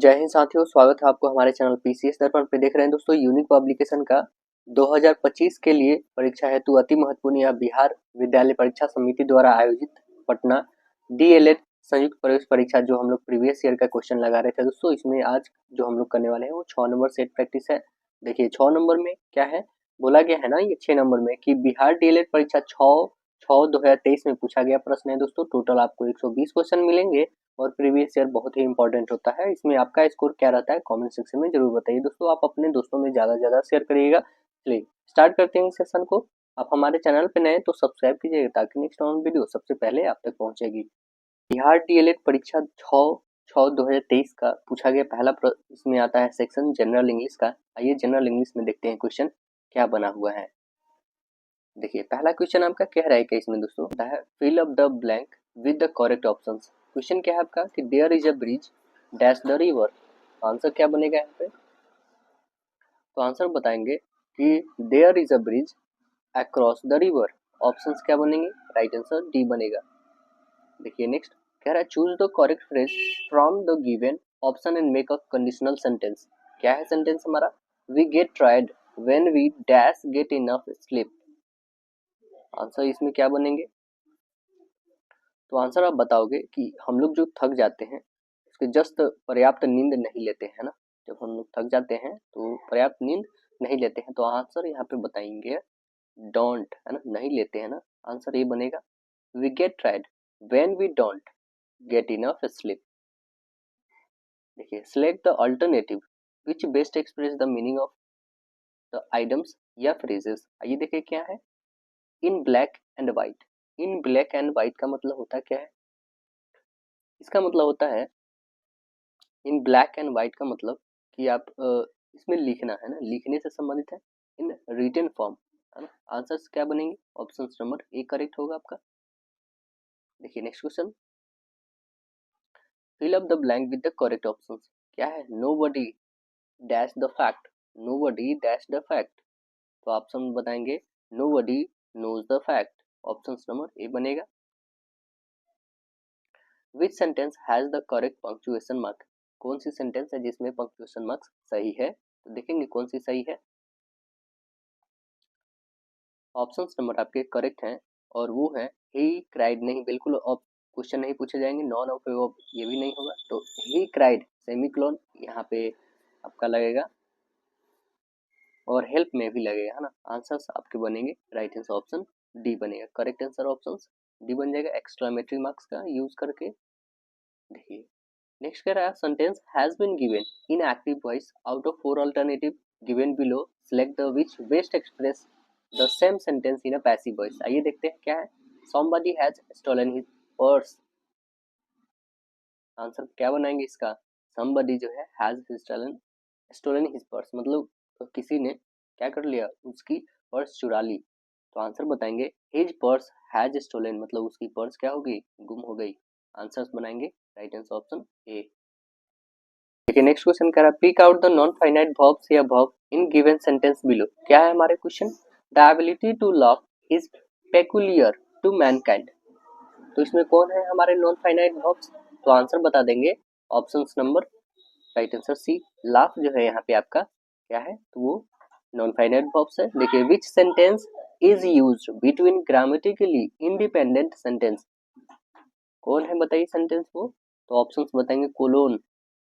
जय हिंद साथियों, स्वागत है आपको हमारे चैनल पीसीएस दर्पण पे। देख रहे हैं दोस्तों, यूनिक पब्लिकेशन का 2025 के लिए परीक्षा हेतु अति महत्वपूर्ण यह बिहार विद्यालय परीक्षा समिति द्वारा आयोजित पटना डीएलएड संयुक्त प्रवेश परीक्षा जो हम लोग प्रीवियस ईयर का क्वेश्चन लगा रहे थे दोस्तों, इसमें आज जो हम लोग करने वाले हैं वो 6 नंबर सेट प्रैक्टिस है। देखिए 6 नंबर में क्या है, बोला गया है ना ये 6 नंबर में कि बिहार डीएलएड परीक्षा 6/6/2023 में पूछा गया प्रश्न है दोस्तों। टोटल आपको 120 क्वेश्चन मिलेंगे और प्रीवियस ईयर बहुत ही इंपॉर्टेंट होता है। इसमें आपका स्कोर क्या रहता है कमेंट सेक्शन में जरूर बताइए दोस्तों। आप अपने दोस्तों में ज़्यादा से ज़्यादा शेयर करिएगा। चलिए स्टार्ट करते हैं सेशन को। आप हमारे चैनल पे नए तो सब्सक्राइब कीजिएगा ताकि नेक्स्ट ऑन वीडियो सबसे पहले आप तक पहुंचेगी। बिहार डीएलएड परीक्षा 6/6/2023 का पूछा गया पहला प्रश्न इसमें आता है सेक्शन जनरल इंग्लिश का। आइए जनरल इंग्लिश में देखते हैं क्वेश्चन क्या बना हुआ है। देखिए पहला क्वेश्चन आपका कह रहा है कि इसमें दोस्तों है fill up the blank with the correct options. Question क्या है आपका कि there is a bridge dash the river. Answer क्या बनेगा यहाँ पे, तो आंसर बताएंगे कि there is a bridge across the river. Options क्या बनेंगे, राइट आंसर डी बनेगा। देखिए नेक्स्ट कह रहा है choose the correct phrase from the given option and make a conditional sentence. क्या है सेंटेंस हमारा, we get tired when we dash get enough sleep. Answer इसमें क्या बनेंगे, तो आंसर आप बताओगे कि हम लोग जो थक जाते हैं उसके जस्ट पर्याप्त नींद नहीं लेते हैं ना। जब हम लोग थक जाते हैं तो पर्याप्त नींद नहीं लेते हैं, तो आंसर यहाँ पे बताएंगे डोंट, है ना, नहीं लेते हैं ना। आंसर ये बनेगा we get tired when we don't get enough sleep. देखिए select the alternative which best express the meaning of the items या फ्रेजेस। आइए देखिए क्या है, in black and white. In black and white का मतलब होता क्या है, इसका मतलब होता है इन ब्लैक एंड व्हाइट का मतलब कि आप इसमें लिखना है ना, लिखने से संबंधित है। इन रिटन फॉर्म, है ना। आंसर्स क्या बनेंगे, ऑप्शन नंबर ए करेक्ट होगा आपका। देखिए next question fill up the blank with the correct options. क्या है, nobody dash the fact. Nobody dash the fact, तो ऑप्शन बताएंगे nobody knows the fact. Option number A बनेगा। Which sentence has the correct punctuation mark. कौन सी sentence है जिसमें punctuation marks सही है, तो देखेंगे कौन सी सही है। ऑप्शंस नंबर आपके करेक्ट हैं और वो है ही क्राइड। नहीं, बिल्कुल क्वेश्चन नहीं पूछे जाएंगे। नॉन ऑफ ये भी नहीं होगा, तो ही क्राइड सेमीक्लोन यहाँ पे आपका लगेगा और हेल्प में भी लगेगा, है ना। आंसर्स आपके बनेंगे राइट आंसर ऑप्शन डी बनेगा। करेक्ट आंसर ऑप्शन डी बन जाएगा एक्सक्लेमेटरी मार्क्स का यूज करके। देखिए नेक्स्ट कह रहा है sentence has been given in active voice out of 4 alternative given below, select the which best express the same sentence in a passive voice. आइए देखते हैं क्या है, somebody has stolen his purse. Answer क्या बनाएंगे इसका, somebody जो है has stolen his पर्स, मतलब किसी ने क्या कर लिया, उसकी पर्स चुरा ली। तो आंसर बताएंगे his पर्स has stolen, मतलब उसकी पर्स क्या हो गई, गुम हो गई। आंसर्स बनाएंगे राइट आंसर ऑप्शन ए। देखिए नेक्स्ट क्वेश्चन कह रहा है pick out the non finite verbs या verb in given sentence below. क्या है हमारे question, the ability to love is peculiar to mankind. तो इसमें कौन है हमारे नॉन फाइनाइट वर्ब्स, तो आंसर बता देंगे options number right answer C. Laugh जो है यहाँ पे आपका क्या है, तो वो नॉन फाइनाइट वर्ब्स है। देखिए which sentence is used between grammatically independent sentence. कौन है बताइए सेंटेंस वो, तो ऑप्शंस बताएंगे colon.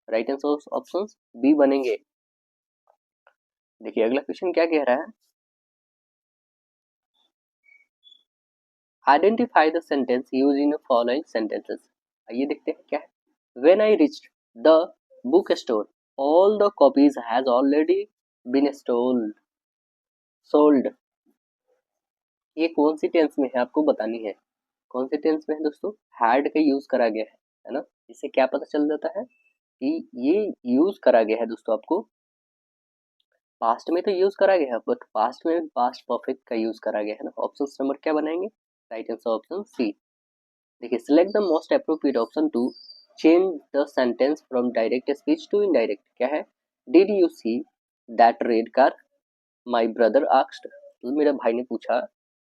Right answer options B बनेंगे। देखिए अगला क्वेश्चन क्या कह रहा है, identify the sentence use in following sentences. आइए देखते हैं क्या है, when I reached the book store all the copies has already been sold. ये कौन सी टेंस में है आपको बतानी है, कौन सी टेंस में है दोस्तों, हैड का यूज करा गया है ना। इससे क्या पता चल जाता है कि ये यूज करा गया है दोस्तों, आपको पास्ट में तो यूज करा गया है बट पास्ट में पास्ट परफेक्ट का यूज करा गया है ना। ऑप्शन नंबर क्या बनाएंगे, राइट आंसर ऑप्शन सी। देखिए select the most appropriate option to change the sentence from direct speech to indirect. क्या है, did you see that red car, my brother asked. तो मेरा भाई ने पूछा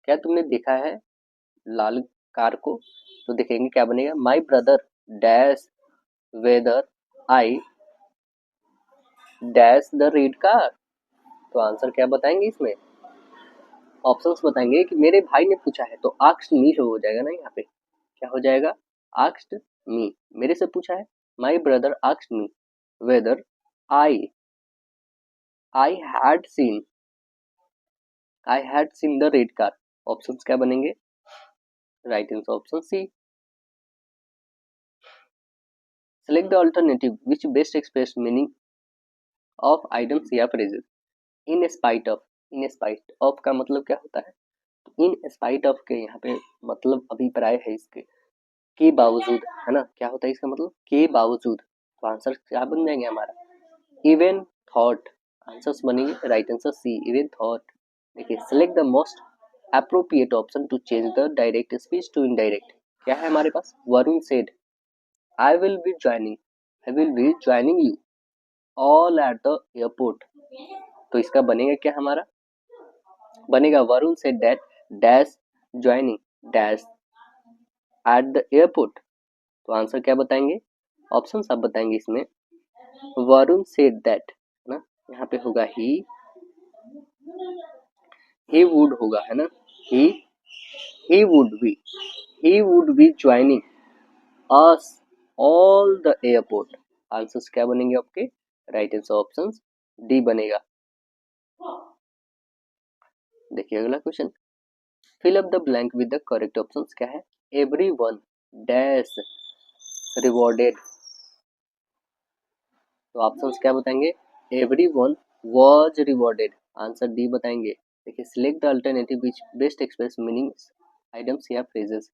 क्या तुमने देखा है लाल कार को, तो देखेंगे क्या बनेगा, my brother dash whether I dash the red car. तो आंसर क्या बताएंगे इसमें? ऑप्शंस बताएंगे कि मेरे भाई ने पूछा है, तो आस्क्ड मी हो जाएगा ना यहाँ पे। क्या हो जाएगा? आस्क्ड मी, मेरे से पूछा है। My brother asked me whether I I had seen the red car. Options क्या बनेंगे? Right answer option C. Select the alternative which best express meaning of items या phrases. In spite of, in spite of का मतलब क्या होता है? इन spite of के यहाँ पे मतलब अभिप्राय है इसके, के बावजूद, है ना। क्या होता है इसका मतलब? के बावजूद। तो आंसर क्या बन जाएंगे हमारा? Even thought. आंसर्स बनेंगे right answer C, even thought. देखिए, select the most appropriate option to change the direct speech to indirect. क्या है हमारे पास? Varun said I will be joining you all at the airport. तो इसका बनेगा क्या हमारा? बनेगा Varun said that dash joining dash at the airport. तो आंसर क्या बताएंगे? ऑप्शन आप बताएंगे इसमें। वरुण सेड दैट, है ना, यहाँ पे होगा ही वुड होगा, है ना, he would be joining us all the airport. Answers क्या बनेंगे आपके? राइट आंसर ऑप्शन डी बनेगा। देखिए अगला question, fill up the blank with the correct options. क्या है? Everyone dash rewarded. तो ऑप्शंस क्या बताएंगे? Everyone was rewarded. Answer D बताएंगे। देखिए, select the alternative which best express meanings items या फ्रेजेस।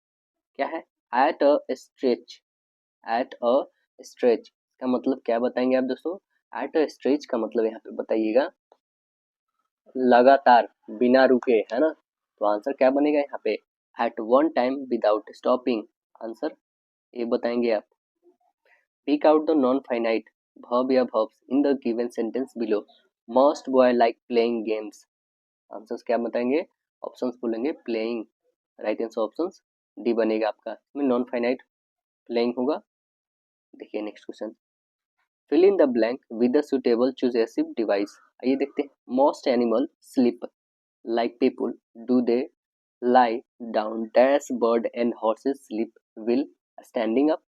क्या है? At a stretch, at a stretch का मतलब क्या बताएंगे आप दोस्तों? एट अ स्ट्रेच का मतलब यहाँ पे बताइएगा लगातार, बिना रुके, है ना। तो आंसर क्या बनेगा यहाँ पे? At one time without stopping. Answer ये बताएंगे आप। Pick out the non finite verb या verbs in the given sentence below. Most boy like playing games. Answers क्या बताएंगे? ऑप्शंस बोलेंगे playing. Right answer options D बनेगा आपका। इसमें नॉन फाइनाइट प्लेइंग होगा। देखिए next question, fill in the blank with the suitable cohesive device. आइए देखते हैं। Most animal sleep like people, do they lie down, dash bird and horses sleep will standing up.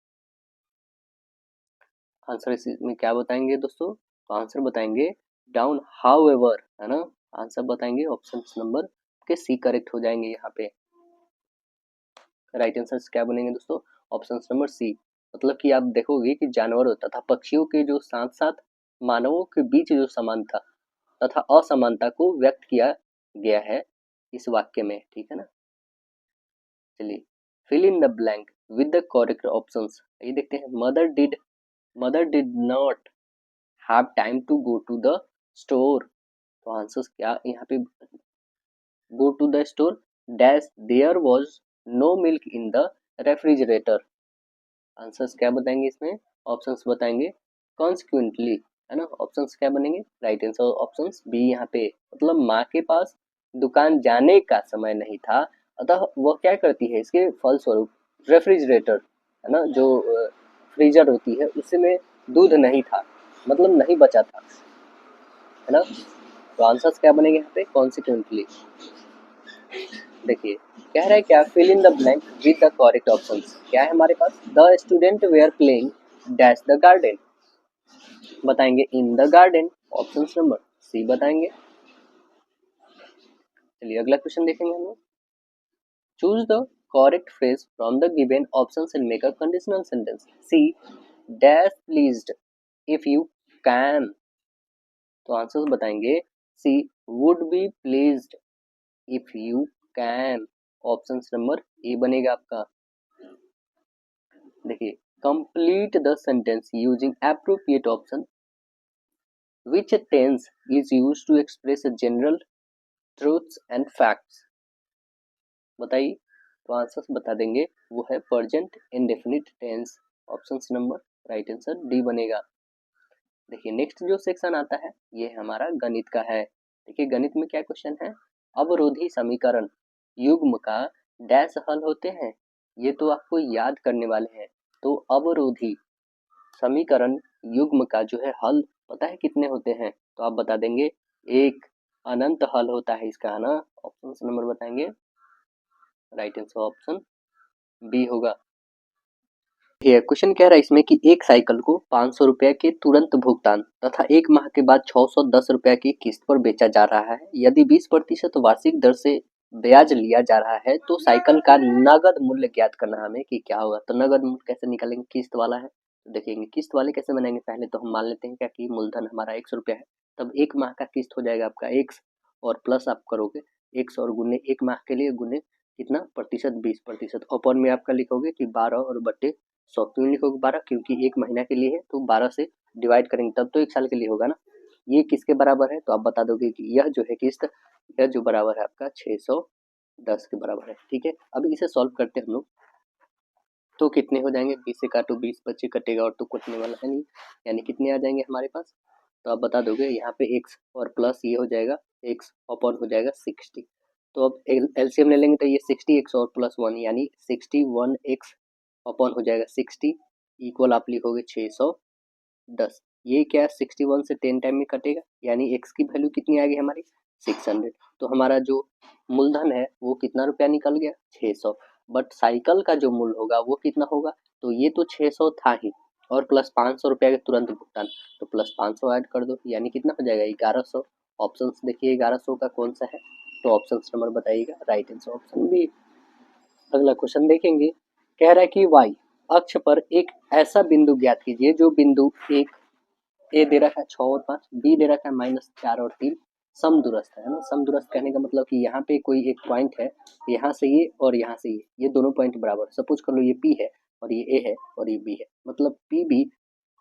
Answer इसमें क्या बताएंगे दोस्तों? तो आंसर बताएंगे डाउन, हाउएवर, है ना। आंसर बताएंगे ऑप्शन नंबर के सी करेक्ट हो जाएंगे यहाँ पे। राइट आंसर क्या बनेंगे दोस्तों? Option number C. मतलब कि आप देखोगे कि जानवरों तथा पक्षियों के जो साथ साथ मानवों के बीच जो समानता तथा असमानता को व्यक्त किया गया है इस वाक्य में, ठीक है ना। चलिए, fill in the blank with the correct options. ये देखते हैं। Mother did not have time to go to the store. तो आंसर्स क्या यहाँ पे? Go to the store dash there was no milk in the refrigerator. Answers क्या बताएंगे इसमें? ऑप्शंस बताएंगे कॉन्सिक्वेंटली, है ना। ऑप्शंस क्या बनेंगे? राइट आंसर ऑप्शंस बी यहाँ पे। मतलब माँ के पास दुकान जाने का समय नहीं था, अतः वह क्या करती है, इसके फलस्वरूप रेफ्रिजरेटर, है ना, जो फ्रीजर होती है उसमें दूध नहीं था, मतलब नहीं बचा था, है ना। तो आंसर्स क्या बनेंगे यहाँ पे? कॉन्सिक्वेंटली। देखिए कह रहा है क्या? Fill in the blank with the correct options. क्या है हमारे पास? The student were playing dash the garden. बताएंगे in the garden. Option number C बताएंगे। चलिए अगला क्वेश्चन देखेंगे हम लोग। Choose the correct phrase from the given options and make a conditional sentence. She dash pleased if you can. तो answers बताएंगे she would be pleased if you can. Option number A बनेगा आपका। देखिए, complete the sentence using appropriate option which tense is used to express general truths and facts. बताइए। तो answers बता देंगे, वो है present indefinite tense. Option number right answer D बनेगा। देखिए नेक्स्ट जो सेक्शन आता है ये हमारा गणित का है। देखिए गणित में क्या क्वेश्चन है? अवरोधी समीकरण युग्म का डैश हल होते हैं। ये तो आपको याद करने वाले हैं। तो अवरोधी समीकरण युग्म का जो है हल पता है कितने होते हैं? तो आप बता देंगे एक अनंत हल होता है इसका, है ना। ऑप्शन नंबर बताएंगे, राइट आंसर ऑप्शन बी होगा। ये क्वेश्चन कह रहा है इसमें कि एक साइकिल को 500 रुपए के तुरंत भुगतान तथा 1 माह के बाद 610 रुपए की किस्त पर बेचा जा रहा है। यदि 20% वार्षिक दर से ब्याज लिया जा रहा है तो साइकिल का नगद मूल्य ज्ञात करना हमें कि क्या होगा। तो नगद मूल्य कैसे निकालेंगे? किस्त वाला है तो देखेंगे किस्त वाले कैसे बनाएंगे। पहले तो हम मान लेते हैं क्या कि मूलधन हमारा 100 रुपया है, तब 1 माह का किस्त हो जाएगा आपका 1 और प्लस आप करोगे 100 और गुने 1 माह के लिए गुने कितना प्रतिशत, 20%। अपॉन में आपका लिखोगे कि 12 और बटे 100। क्यों लिखोगे 12? क्योंकि 1 महीना के लिए है तो 12 से डिवाइड करेंगे तब तो 1 साल के लिए होगा ना। ये किसके बराबर है? तो आप बता दोगे कि यह जो है किस्त, यह जो बराबर है आपका 610 के बराबर है। ठीक है, अब इसे सॉल्व करते हैं हम लोग। तो कितने हो जाएंगे? 20 से काटो 20, 25 कटेगा और तो कटने वाला है नहीं, यानी कितने आ जाएंगे हमारे पास? तो आप बता दोगे यहाँ पे x और प्लस ये हो जाएगा x अपॉन हो जाएगा 60। तो अब एलसीएम ले लेंगे तो ये 60x और प्लस 1 यानी 61x अपॉन हो जाएगा 60 इक्वल आप लिखोगे 610। ये क्या 61 से 10 टाइम में कटेगा यानी x की वैल्यू कितनी आ गई हमारी 600। तो हमारा जो मूलधन है वो कितना रुपया निकल गया 600। बट साइकिल का जो मूल्य होगा वो कितना होगा? तो ये तो 600 था ही और प्लस 500 रुपया के तुरंत भुगतान, तो प्लस 500 ऐड कर दो यानी कितना हो जाएगा 1100। ऑप्शन देखिए 1100 का कौन सा है? तो ऑप्शन नंबर बताइएगा, राइट आंसर ऑप्शन बी। अगला क्वेश्चन देखेंगे, कह रहा है कि वाई अक्ष पर एक ऐसा बिंदु ज्ञात कीजिए जो बिंदु एक ए दे रखा है 6 और 5, बी दे रखा है -4 और 3, समदूरस्थ है ना। समदूरस्थ कहने का मतलब कि यहाँ पे कोई एक पॉइंट है, यहाँ से ये और यहाँ से ये दोनों पॉइंट बराबर। सपोज कर लो ये पी है और ये ए है और ये बी है, मतलब पी बी,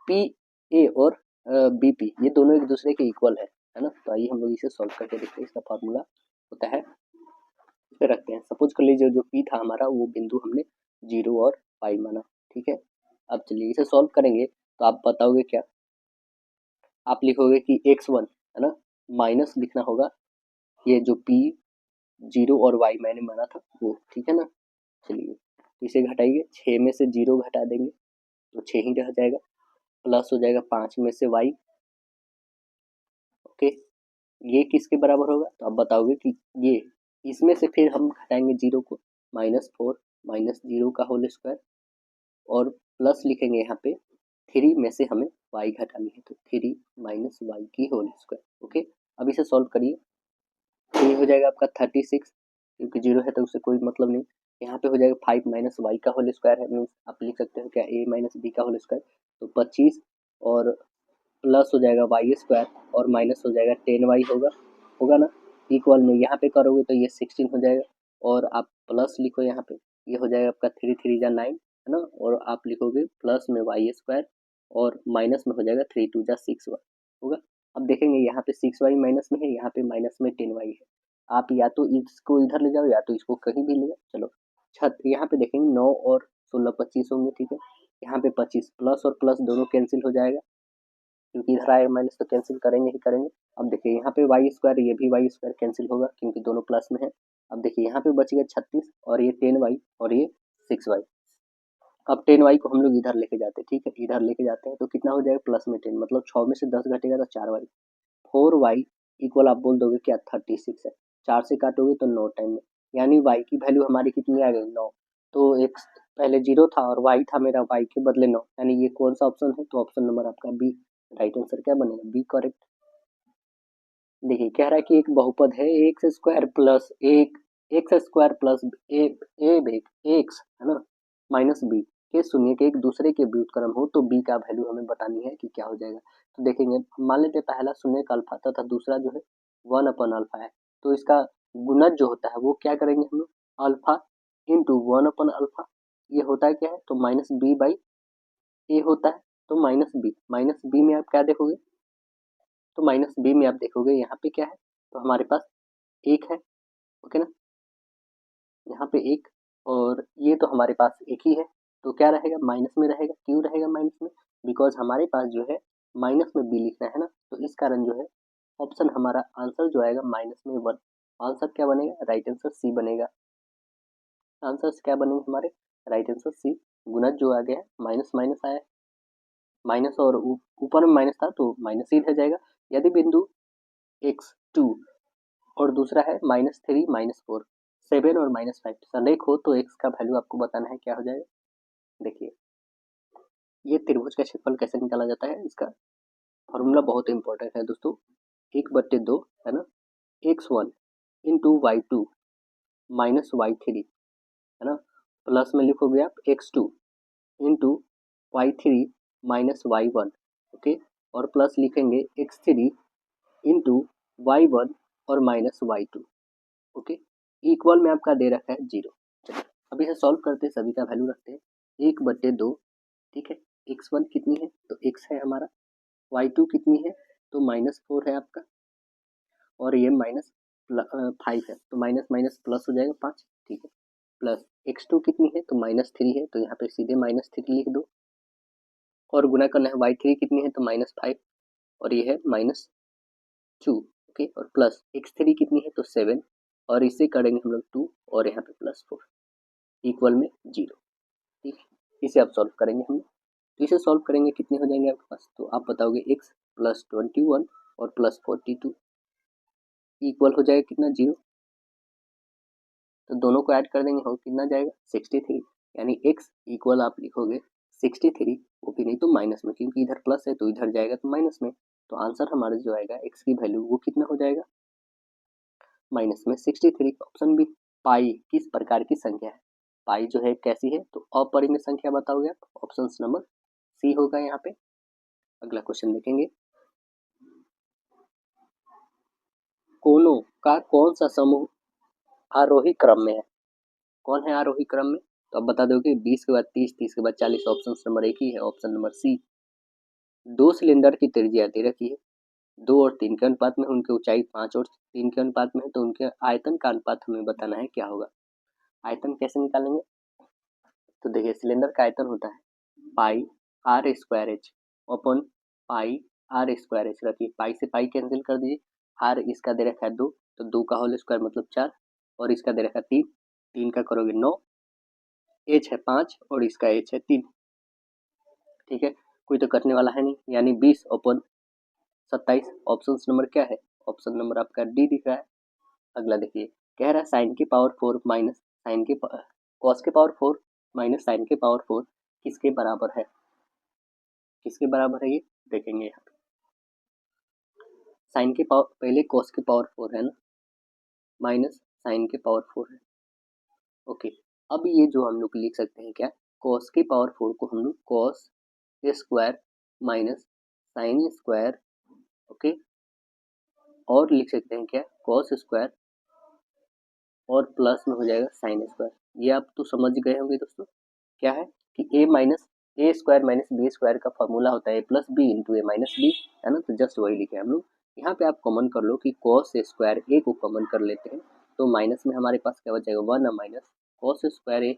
पी ए और बी पी ये दोनों एक दूसरे के इक्वल है ना। तो आइए हम लोग इसे सॉल्व करके देखते हैं। इसका फॉर्मूला होता है, इसे रखते हैं। सपोज कर लीजिए जो पी था हमारा वो बिंदु हमने 0 और पाई माना, ठीक है। अब चलिए इसे सॉल्व करेंगे तो आप बताओगे क्या? आप लिखोगे कि x1 है ना, माइनस लिखना होगा ये जो p 0 और y मैंने माना था वो, ठीक है ना। चलिए इसे घटाइए, 6 में से 0 घटा देंगे तो 6 ही रह जाएगा, प्लस हो जाएगा 5 में से y। ओके, ये किसके बराबर होगा? तो आप बताओगे कि ये, इसमें से फिर हम घटाएंगे 0 को, -4 -0 का होल स्क्वायर और प्लस लिखेंगे यहाँ पे 3 में से हमें y घटानी है तो 3 माइनस वाई की होल स्क्वायर। ओके, अब इसे सॉल्व करिए तो ये हो जाएगा आपका 36, क्योंकि 0 है तो उससे कोई मतलब नहीं। यहाँ पे हो जाएगा 5 माइनस वाई का होल स्क्वायर है, मीन्स आप लिख सकते हो क्या a माइनस बी का होल स्क्वायर, तो 25 और प्लस हो जाएगा वाई स्क्वायर और माइनस हो जाएगा 10y होगा, होगा ना। इक्वल में यहाँ पे करोगे तो ये 16 हो जाएगा और आप प्लस लिखो यहाँ पे, ये हो जाएगा आपका 3 3 जा 9 है ना, और आप लिखोगे प्लस में वाई स्क्वायर और माइनस में हो जाएगा 3 2 जा 6y होगा। अब देखेंगे यहाँ पे 6y माइनस में है, यहाँ पे माइनस में 10y है। आप या तो इसको इधर ले जाओ या तो इसको कहीं भी ले जाओ। चलो छत यहाँ पे देखेंगे 9 और 16 25 होंगे, ठीक है। यहाँ पे 25 प्लस और प्लस दोनों कैंसिल हो जाएगा क्योंकि इधर आएगा माइनस तो कैंसिल करेंगे ही करेंगे। अब देखिए यहाँ पे वाई स्क्वायर, ये भी वाई स्क्वायर कैंसिल होगा क्योंकि दोनों प्लस में है। अब देखिए यहाँ पे बच गया 36 और ये 10y और ये 6y। अब 10y को हम लोग इधर लेके जाते हैं, ठीक है, इधर लेके जाते हैं तो कितना हो जाएगा प्लस में 10, मतलब 6 में से 10 घटेगा तो 4y। 4y इक्वल आप बोल दोगे क्या 36 है, 4 से काटोगे तो 9 टाइम में, यानी y की वैल्यू हमारी कितनी आ गई 9। तो एक पहले 0 था और y था मेरा y के बदले 9, यानी ये कौन सा ऑप्शन है? तो ऑप्शन नंबर आपका बी, राइट आंसर क्या बनेगा? B correct. देखिए कह रहा है कि एक बहुपद है एक्स स्क्वायर प्लस एक x square plus a x है ना माइनस बी के शून्य के एक दूसरे के व्युत्क्रम हो तो बी का वैल्यू हमें बतानी है कि क्या हो जाएगा। तो देखेंगे, मान लेते हैं पहला शून्य का अल्फा तथा दूसरा जो है 1/अल्फा है, तो इसका गुणज जो होता है वो क्या करेंगे हम लोग, अल्फा इंटू 1/अल्फा। ये होता है क्या है? तो माइनस बी बाई ए होता है, तो माइनस बी में आप क्या देखोगे? तो माइनस बी में आप देखोगे यहाँ पे क्या है? तो हमारे पास एक है, ओके ना, यहाँ पे एक, और ये तो हमारे पास एक ही है तो क्या रहेगा माइनस में रहेगा। क्यों रहेगा माइनस में? बिकॉज हमारे पास जो है माइनस में बी लिखना है ना, तो इस कारण जो है ऑप्शन हमारा आंसर जो आएगा -1। आंसर क्या बनेगा? राइट आंसर सी बनेगा। आंसर क्या बनेंगे हमारे? Right answer C. गुणज जो आ गया है माइनस माइनस आया है। माइनस और ऊपर में माइनस था तो माइनस ही इधर जाएगा। यदि बिंदु x2 और दूसरा है -3 -4 7 और -5 संरेख हो तो x का वैल्यू आपको बताना है क्या हो जाएगा। देखिए ये त्रिभुज का क्षेत्रफल कैसे निकाला जाता है, इसका फॉर्मूला बहुत इंपॉर्टेंट है दोस्तों। 1/2 है ना, x1 into y2 minus y3 है ना, प्लस में लिखोगे आप x2 into y3 minus y1 okay, और प्लस लिखेंगे x3 इंटू y1 और माइनस y2 ओके। इक्वल में आपका दे रखा है 0। चलिए अब इसे सॉल्व करते हैं, सभी का वैल्यू रखते हैं। 1/2 ठीक है, x1 कितनी है तो x है हमारा, y2 कितनी है तो -4 है आपका, और ये -5 है तो माइनस माइनस प्लस हो जाएगा 5 ठीक है, प्लस x2 कितनी है तो -3 है तो यहाँ पे सीधे -3 लिख दो, और गुना करना है y3 कितनी है तो -5 और ये है -2 ओके, और प्लस x3 कितनी है तो 7 और इससे करेंगे हम लोग 2 और यहाँ पे +4 इक्वल में 0 ठीक है। इसे आप सॉल्व करेंगे हम, तो इसे सॉल्व करेंगे कितने हो जाएंगे आपके पास, तो आप बताओगे x + 21 और +42 इक्वल हो जाएगा कितना 0, तो दोनों को ऐड कर देंगे हो कितना जाएगा 63, यानी x इक्वल आप लिखोगे 63, वो भी नहीं तो माइनस में, क्योंकि इधर प्लस है तो इधर जाएगा तो माइनस में, तो आंसर हमारा जो आएगा x की वैल्यू वो कितना हो जाएगा माइनस में 63। ऑप्शन बी पाई किस प्रकार की संख्या है, पाई जो है कैसी है तो अपरिमेय संख्या बताओगे आप, ऑप्शन नंबर सी होगा यहाँ पे। अगला क्वेश्चन देखेंगे, कोनों का कौन सा समूह आरोही क्रम में है, कौन है आरोही क्रम में, तो अब बता दोगे 20 के बाद 30, 30 के बाद 40, ऑप्शन नंबर एक ही है, ऑप्शन नंबर सी। दो सिलेंडर की त्रिज्या दे रखी है, 2 और 3 के अनुपात में, उनकी ऊंचाई 5 और 3 के अनुपात में है, तो उनके आयतन का अनुपात हमें बताना है क्या होगा। आयतन कैसे निकालेंगे, तो देखिए सिलेंडर का आयतन होता है पाई आर स्क्वायर एच अपन पाई आर स्क्वायर एच, रखिए पाई से पाई कैंसिल कर दीजिए, आर इसका दे रखा है 2 तो 2 का होल स्क्वायर मतलब 4, और इसका दे रखा है 3, 3 का करोगे 9, एच है 5 और इसका एच है 3 ठीक है, कोई तो कटने वाला है नहीं, यानी 20/27, ऑप्शन नंबर क्या है, ऑप्शन नंबर आपका डी दिख रहा है। अगला देखिए, कह रहा है साइन की पावर 4 माइनस साइन के कॉस के पावर 4 माइनस साइन के पावर 4 किसके बराबर है, किसके बराबर है ये देखेंगे यहाँ पे। साइन के पावर पहले कॉस के पावर 4 है ना, माइनस साइन के पावर 4 है ओके। अब ये जो हम लोग लिख सकते हैं क्या, कॉस के पावर 4 को हम लोग cos square minus sine square okay, और लिख सकते हैं क्या कॉस स्क्वायर और प्लस में हो जाएगा साइन स्क्वायर। ये आप तो समझ गए होंगे दोस्तों, क्या है कि ए स्क्वायर माइनस बी स्क्वायर का फॉर्मूला होता है ए प्लस बी इंटू ए माइनस बी है ना, तो जस्ट वही लिखे हम लोग। यहाँ पे आप कॉमन कर लो कि कॉस स्क्वायर ए को कॉमन कर लेते हैं, तो माइनस में हमारे पास क्या बच जाएगा 1 माइनस कॉस स्क्वायर ए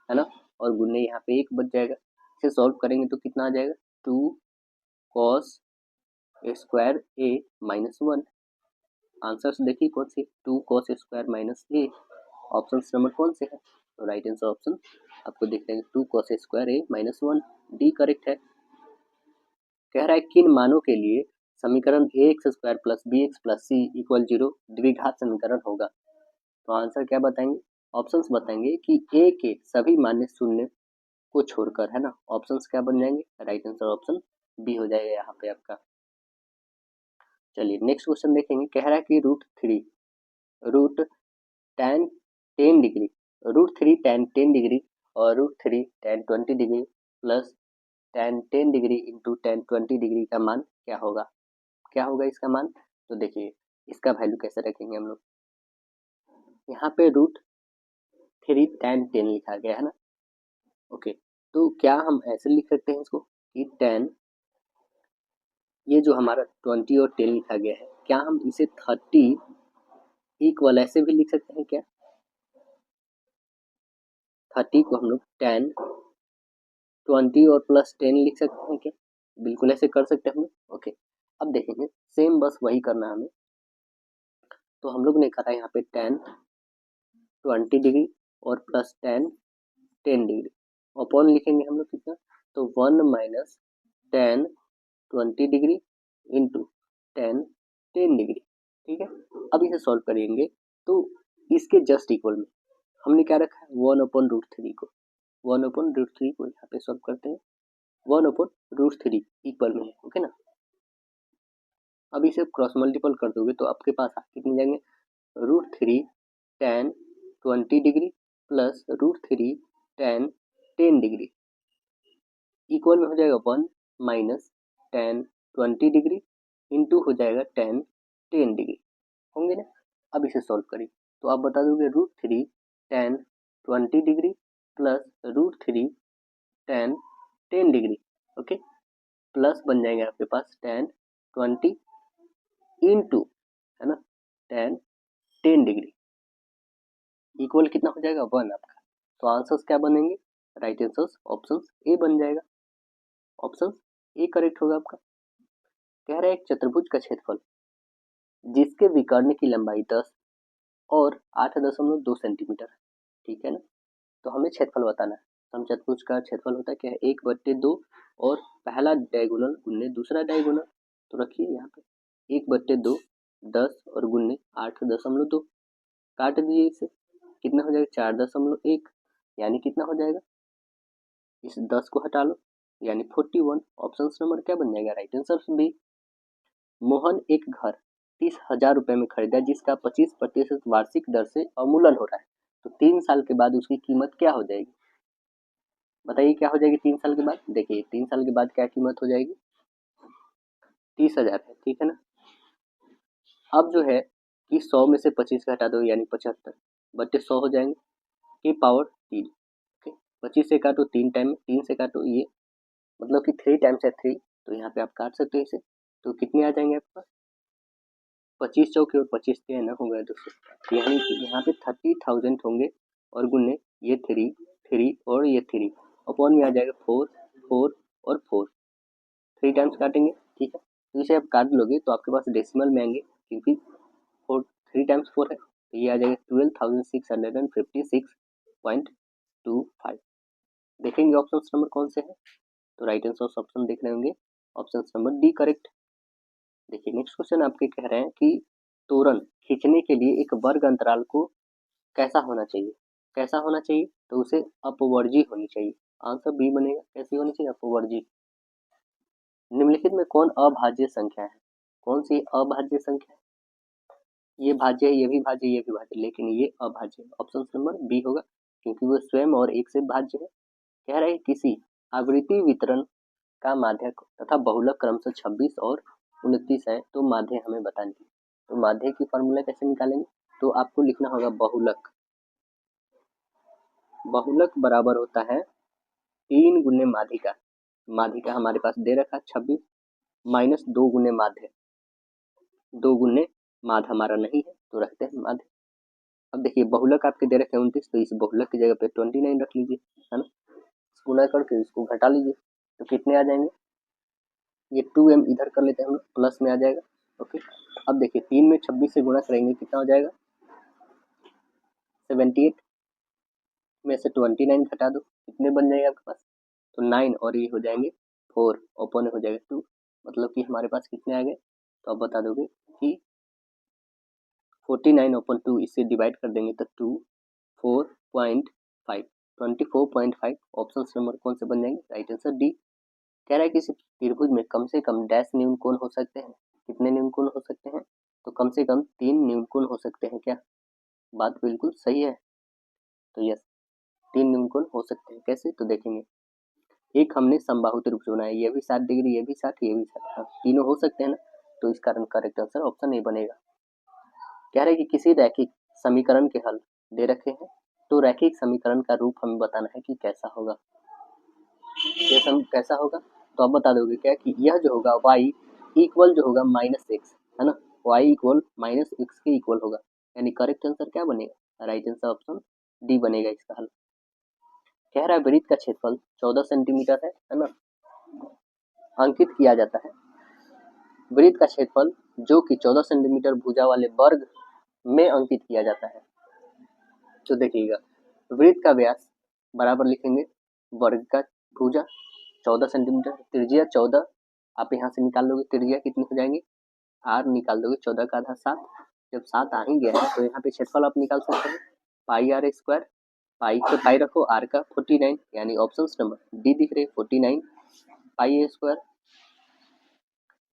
है ना, और गुन्ने यहाँ पे 1 बच जाएगा। इसे सॉल्व करेंगे तो कितना आ जाएगा 2 cos square A minus 1, answers देखिए कौन सी 2 कॉस स्क्वायर माइनस ए, ऑप्शन नंबर कौन से है, तो राइट आंसर ऑप्शन आपको दिख रहे हैं 2 cos square A minus 1, D correct है। कह रहा है किन मानों के लिए समीकरण A x square plus B x plus C equal 0 द्विघात समीकरण होगा, तो आंसर क्या बताएंगे, ऑप्शंस बताएंगे कि ए के सभी मान्य शून्य को छोड़कर है ना, ऑप्शंस क्या बन जाएंगे, राइट आंसर ऑप्शन बी हो जाएगा यहाँ पे आपका। चलिए नेक्स्ट क्वेश्चन देखेंगे, कह रहा है कि root tan 10 degree √3 tan 10 degree और √3 tan 20 degree plus tan 10 degree into tan 20 degree का मान क्या होगा, क्या होगा इसका मान, तो देखिए इसका वैल्यू कैसे रखेंगे हम लोग, यहाँ पे √3 tan 10 लिखा गया है ना ओके, तो क्या हम ऐसे लिख सकते हैं इसको कि tan ये जो हमारा 20 और 10 लिखा गया है, क्या हम इसे 30 इक्वल ऐसे भी लिख सकते हैं क्या, 30 को हम लोग tan 20 और प्लस 10 लिख सकते हैं क्या, बिल्कुल ऐसे कर सकते हैं हम लोग ओके। अब देखेंगे सेम बस वही करना है हमें, तो हम लोग ने करा यहाँ पे tan 20 डिग्री और प्लस tan 10 डिग्री अपॉन लिखेंगे हम लोग कितना, तो 1 minus tan 20 degree into tan 10 degree. ठीक है, अब इसे सॉल्व करेंगे तो इसके जस्ट इक्वल में हमने क्या रखा है 1/√3 को, 1/√3 को यहाँ पे सॉल्व करते हैं, 1/√3 इक्वल में है, ओके ना। अब इसे क्रॉस मल्टीपल कर दोगे तो आपके पास कितने जाएंगे √3 tan 20 degree plus √3 tan 10 degree equal में हो जाएगा 1 माइनस tan 20 डिग्री इंटू हो जाएगा tan 10 डिग्री, होंगे ना। अब इसे सॉल्व करिए तो आप बता दोगे √3 tan 20 degree plus √3 tan 10 degree, okay, plus बन जाएंगे आपके पास tan 20 इंटू, है ना, tan 10 डिग्री इक्वल कितना हो जाएगा 1 आपका। तो आंसर्स क्या बनेंगे, राइट आंसर्स ऑप्शन ए बन जाएगा, ऑप्शन ए करेक्ट होगा आपका। कह रहा है एक चतुर्भुज का क्षेत्रफल जिसके विकर्ण की लंबाई 10 और 8.2 सेंटीमीटर है, ठीक है ना। तो हमें क्षेत्रफल बताना है। समचतुर्भुज का क्षेत्रफल होता है क्या है 1/2 और पहला डायगोनल गुने दूसरा डायगोनल, तो रखिए यहाँ पे 1/2 10 और गुने 8.2 काट दीजिए, इसे कितना हो जाएगा 4.1, यानी कितना हो जाएगा, इस 10 को हटा लो यानी 41। ऑप्शन नंबर क्या बन जाएगा, राइट आंसर बी। मोहन एक घर 30,000 रुपए में खरीदा जिसका 25% वार्षिक दर से अवमूल्यन हो रहा है, तो 3 साल के बाद उसकी कीमत क्या हो जाएगी, बताइए क्या हो जाएगी 3 साल के बाद। देखिए 3 साल के बाद क्या कीमत हो जाएगी 30,000 है, ठीक है ना। अब जो है कि 100 में से 25 घटा दो यानी 75 बट्टे 100 हो जाएंगे की पावर 3, ओके। 25 से काटो 3 टाइम, 3 से काटो ये मतलब कि 3 टाइम्स है 3, तो यहाँ पे आप काट सकते हो इसे, तो कितने आ जाएंगे आपके पास 25 चौके और 25 के ना हो गए 200, यानी कि यहाँ पे 30,000 होंगे और गुने ये 3 और ये 3 अपॉन में आ जाएगा 4 4 और 4, 3 टाइम्स काटेंगे, ठीक है। तो इसे आप काट लोगे तो आपके पास डेसिमल में आएंगे क्योंकि 3 टाइम्स 4 है, तो ये आ जाएगा 12,656.25। देखेंगे ऑप्शन नंबर कौन से है, तो राइट आंसर ऑप्शन देख रहे होंगे ऑप्शन नंबर डी करेक्ट। देखिए नेक्स्ट क्वेश्चन आपके कह रहे हैं कि तोरण खींचने के लिए एक वर्ग अंतराल को कैसा होना चाहिए, कैसा होना चाहिए, तो उसे अपवर्जी होनी चाहिए। आंसर बी बनेगा, कैसी होनी चाहिए अपवर्जी। निम्नलिखित में कौन अभाज्य संख्या है, कौन सी अभाज्य संख्या है, ये भाज्य है, ये भी भाज्य, ये भी भाज्य, लेकिन ये अभाज्य है। ऑप्शन नंबर बी होगा क्योंकि वो स्वयं और एक से भाज्य है। कह रहे हैं किसी आवृत्ति वितरण का माध्यक तथा बहुलक क्रमशः 26 और 29 है, तो माध्य हमें बतानी है। तो माध्य की फॉर्मूला कैसे निकालेंगे, तो आपको लिखना होगा बहुलक, बहुलक बराबर होता है 3 गुने माध्यिका, माध्यिका हमारे पास दे रखा 26 माइनस 2 गुने माध्य, 2 गुने माध्य हमारा नहीं है तो रखते हैं माध्य। अब देखिए बहुलक आपके दे रखे 29, तो इस बहुलक की जगह पे 29 रख लीजिए, है ना, गुना करके इसको घटा लीजिए तो कितने आ जाएंगे, ये 2m इधर कर लेते हैं हम प्लस में आ जाएगा, ओके। अब देखिए 3 में 26 से गुणा करेंगे कितना हो जाएगा 78 में से 29 घटा दो कितने बन जाएगा आपके पास, तो 9 और ये हो जाएंगे 4 ओपन हो जाएगा 2, मतलब कि हमारे पास कितने आ गए, तो आप बता दोगे कि 49/2 इससे डिवाइड कर देंगे तो 24.5 ऑप्शन नंबर कौन से बन जाएंगे, राइट आंसर डी। कह रहा है कि इस त्रिभुज में कम से कम डैश न्यून कोण हो सकते हैं, कितने न्यून कोण हो सकते हैं, तो कम से कम 3 न्यून कोण हो सकते हैं, क्या बात बिल्कुल सही है, तो यस 3 न्यून कोण हो सकते हैं। कैसे, तो देखेंगे एक हमने समबाहु त्रिभुज बनाया, ये भी 60 डिग्री, ये भी 60, ये भी 60, तीनों हो सकते हैं ना, तो इस कारण करेक्ट आंसर ऑप्शन ए बनेगा। कह रहे हैं कि किसी रैखिक समीकरण के हल दे रखे हैं, तो रैखिक समीकरण का रूप हमें बताना है कि कैसा होगा, कैसा होगा, तो आप बता दोगे क्या कि यह जो होगा y इक्वल जो होगा -x, है ना, y इक्वल -x के इक्वल होगा, यानी करेक्ट आंसर क्या बनेगा, राइट आंसर ऑप्शन डी बनेगा इसका हल। कह रहा है वृत्त का क्षेत्रफल 14 सेंटीमीटर है ना, अंकित किया जाता है वृत्त का क्षेत्रफल जो कि 14 सेंटीमीटर भुजा वाले वर्ग में अंकित किया जाता है, तो देखिएगा वृत्त का व्यास बराबर लिखेंगे वर्ग का भुजा 14 सेंटीमीटर, त्रिज्या 14 आप यहाँ से निकाल लोगे, त्रिज्या कितनी हो जाएंगी, आर निकाल दोगे, 14 का आधा 7, जब 7 आ ही गया है तो यहाँ पे क्षेत्रफल आप निकाल सकते हैं, पाई आर स्क्वायर, पाई को पाई रखो, आर का 49, यानी ऑप्शन नंबर डी दिख रहे 49 पाई ए स्क्वायर।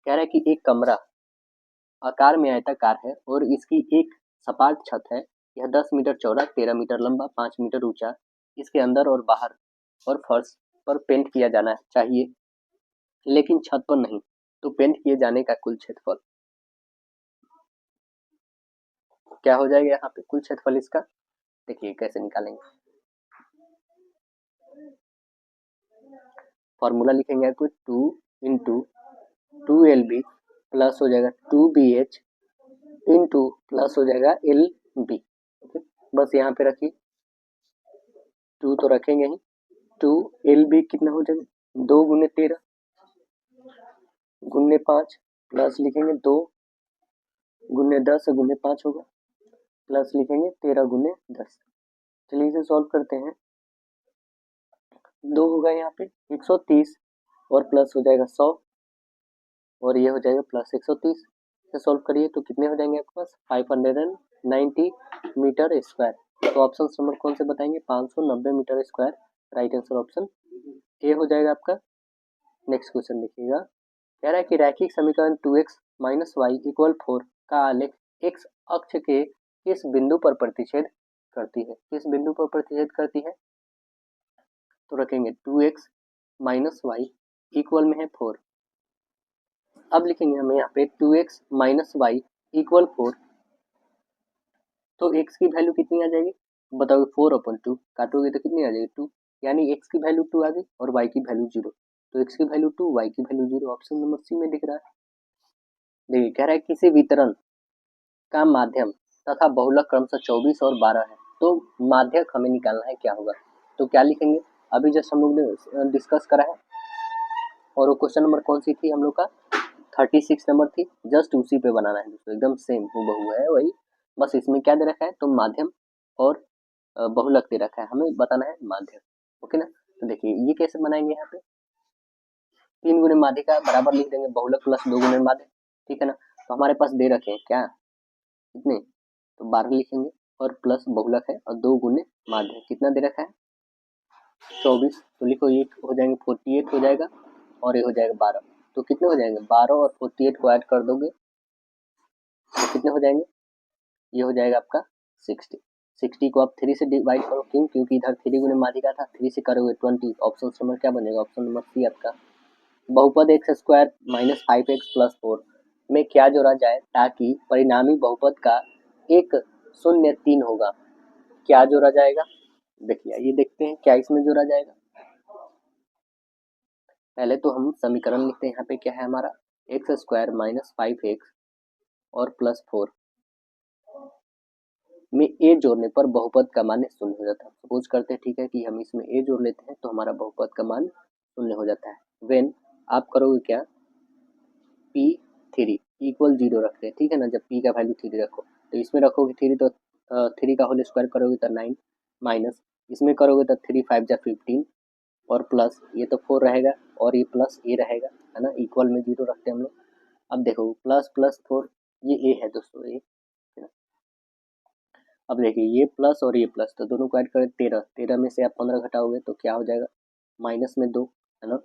कह रहा है कि एक कमरा आकार में आयताकार है और इसकी एक सपाट छत है, यह 10 मीटर चौड़ा, 13 मीटर लंबा, 5 मीटर ऊंचा, इसके अंदर और बाहर और फर्श पर पेंट किया जाना चाहिए लेकिन छत पर नहीं, तो पेंट किए जाने का कुल क्षेत्रफल क्या हो जाएगा, यहाँ पे कुल क्षेत्रफल इसका देखिए कैसे निकालेंगे, फॉर्मूला लिखेंगे आपको 2 इंटू 2LB प्लस हो जाएगा 2BH इंटू प्लस हो जाएगा LB। ओके, बस यहाँ पे रखिए, 2 तो रखेंगे ही, 2LB कितना हो जाएगा, 2 गुने 13 गुने 5 प्लस लिखेंगे 2 गुने 10 गुने 5 होगा, प्लस लिखेंगे 13 गुने 10। चलिए इसे सॉल्व करते हैं, 2 होगा यहाँ पे 130 और प्लस हो जाएगा 100 और ये हो जाएगा प्लस 130, इसे सॉल्व करिए तो कितने हो जाएंगे आपके पास 590 मीटर स्क्वायर। तो ऑप्शन नंबर कौन से बताएंगे, 590 meter square, right answer option A हो जाएगा आपका। नेक्स्ट क्वेश्चन देखिएगा, कह रहा है कि रैखिक समीकरण 2x माइनस वाई इक्वल 4 का आलेख x अक्ष के किस बिंदु पर प्रतिच्छेद करती है, किस बिंदु पर प्रतिच्छेद करती है, तो रखेंगे 2x माइनस वाई इक्वल में है 4, अब लिखेंगे हमें यहाँ पे 2x माइनस वाई इक्वल 4, तो x की वैल्यू कितनी आ जाएगी बताओगे, 4/2 काटोगे तो कितनी आ जाएगी 2, यानी x की वैल्यू 2 आ गई और y की वैल्यू 0, तो x की वैल्यू 2 y की वैल्यू 0, ऑप्शन नंबर सी में दिख रहा है। देखिए कह रहा है किसी वितरण का माध्यम तथा बहुलक क्रमशः 24 और 12 है, तो माध्यक हमें निकालना है क्या होगा, तो क्या लिखेंगे, अभी जस्ट हम लोग ने डिस्कस करा है और वो क्वेश्चन नंबर कौन सी थी हम लोग का 36 नंबर थी, जस्ट उसी पे बनाना है दोस्तों, एकदम सेम हूबहू है वही, बस इसमें क्या दे रखा है तो माध्यम और बहुलक दे रखा है, हमें बताना है माध्यम। ओके ना, तो देखिए ये कैसे बनाएंगे, यहाँ पे 3 गुने माध्य का बराबर लिख देंगे बहुलक प्लस 2 गुने माध्य, ठीक है ना, तो हमारे पास दे रखे हैं क्या कितने, तो 12 लिखेंगे और प्लस बहुलक है और 2 गुने माध्य कितना दे रखा है 24, तो लिखो ये हो जाएंगे 48 हो जाएगा और ये हो जाएगा 12, तो कितने हो जाएंगे 12 और 48 को ऐड कर दोगे तो कितने हो जाएंगे, ये हो जाएगा आपका 60, 60 को आप 3 से डिवाइड करो, क्यों, क्योंकि इधर 3 गुने माध्यिका था, 3 से करोगे 20, ऑप्शन नंबर क्या बनेगा, ऑप्शन नंबर सी आपका। बहुपद x square minus 5x plus 4 में क्या जोड़ा जाए ताकि परिणामी बहुपद का एक 0 3 होगा, क्या जोड़ा जाएगा, देखिए ये देखते हैं क्या इसमें जोड़ा जाएगा। पहले तो हम समीकरण लिखते हैं, यहाँ पे क्या है हमारा एक्स स्क्वायर माइनस 5x और प्लस 4 में ए जोड़ने पर बहुपद का मान 0 हो जाता है। सपोज करते हैं ठीक है कि हम इसमें ए जोड़ लेते हैं तो हमारा बहुपद का मान 0 हो जाता है। वेन आप करोगे क्या P3 इक्वल 0 रखते हैं, ठीक है ना, जब P का वैल्यू 3 रखो तो इसमें रखोगे 3 तो 3 का होल स्क्वायर करोगे तो 9 माइनस इसमें करोगे तो 3 5 जा 15 और प्लस ये तो 4 रहेगा और ये प्लस ए रहेगा, है ना, इक्वल में 0 रखते हैं हम लोग। अब देखो प्लस प्लस 4 ये ए है दोस्तों, ए, अब देखिए ये प्लस और ये प्लस तो दोनों को ऐड करें 13, 13 में से आप 15 घटाओगे तो क्या हो जाएगा माइनस में 2, है ना,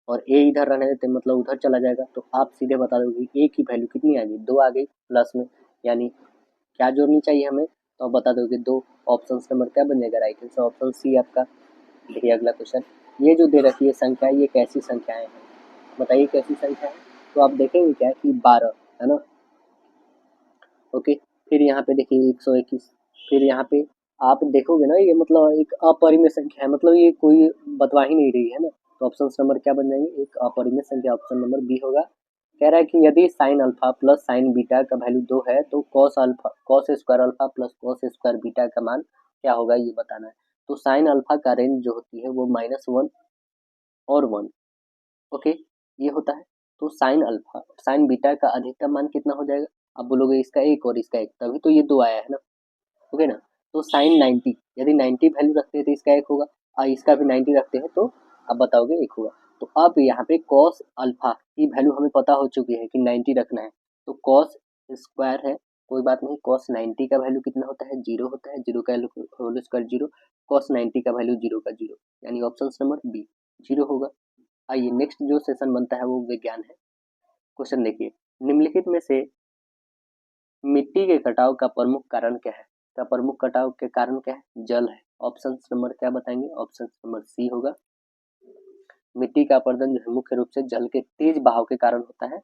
और ए इधर रहने देते मतलब उधर चला जाएगा, तो आप सीधे बता दोगे ए की वैल्यू कितनी आ गई 2 आ गई प्लस में, यानी क्या जोड़नी चाहिए हमें, तो आप बता दोगे 2, ऑप्शन नंबर क्या बन जाएगा राइट आंसर ऑप्शन सी आपका। देखिए अगला क्वेश्चन, ये जो दे रखी है संख्या ये कैसी संख्याएं हैं, बताइए कैसी संख्या है, तो आप देखेंगे क्या कि 12, है ना, ओके, फिर यहाँ पे देखिए 121, फिर यहाँ पे आप देखोगे ना ये मतलब एक अपरिमेय संख्या है, मतलब ये कोई बतवा ही नहीं रही है ना, तो ऑप्शन नंबर क्या बन जाएंगे एक अपरिमेय संख्या, ऑप्शन नंबर बी होगा। कह रहा है कि यदि sine alpha plus sign beta का वैल्यू 2 है तो cos alpha cos square alpha plus cos square beta का मान क्या होगा ये बताना है। तो साइन अल्फा का रेंज जो होती है वो -1 और 1, ओके ये होता है, तो साइन अल्फा साइन बीटा का अधिकतम मान कितना हो जाएगा, आप बोलोगे इसका 1 और इसका 1 तभी तो ये 2 आया है ना, ओके ना, तो साइन 90 यदि 90 वैल्यू रखते हैं तो इसका 1 होगा और इसका भी 90 रखते हैं तो आप बताओगे 1 होगा। तो अब यहाँ पे कॉस अल्फा की वैल्यू हमें पता हो चुकी है कि 90 रखना है, तो कॉस स्क्वायर है, कोई बात नहीं, कॉस 90 का वैल्यू कितना होता है, 0 होता है, 0 का होल स्क्वायर 0, कॉस 90 का वैल्यू 0 का 0, यानी ऑप्शन नंबर बी 0 होगा। आइए नेक्स्ट जो सेशन बनता है वो विज्ञान है। क्वेश्चन देखिए, निम्नलिखित में से मिट्टी के कटाव का प्रमुख कारण क्या है, का प्रमुख कटाव के कारण क्या है, जल है। ऑप्शन नंबर क्या बताएंगे, ऑप्शन नंबर सी होगा। मिट्टी का अपरदन जो है मुख्य रूप से जल के तेज बहाव के कारण होता है।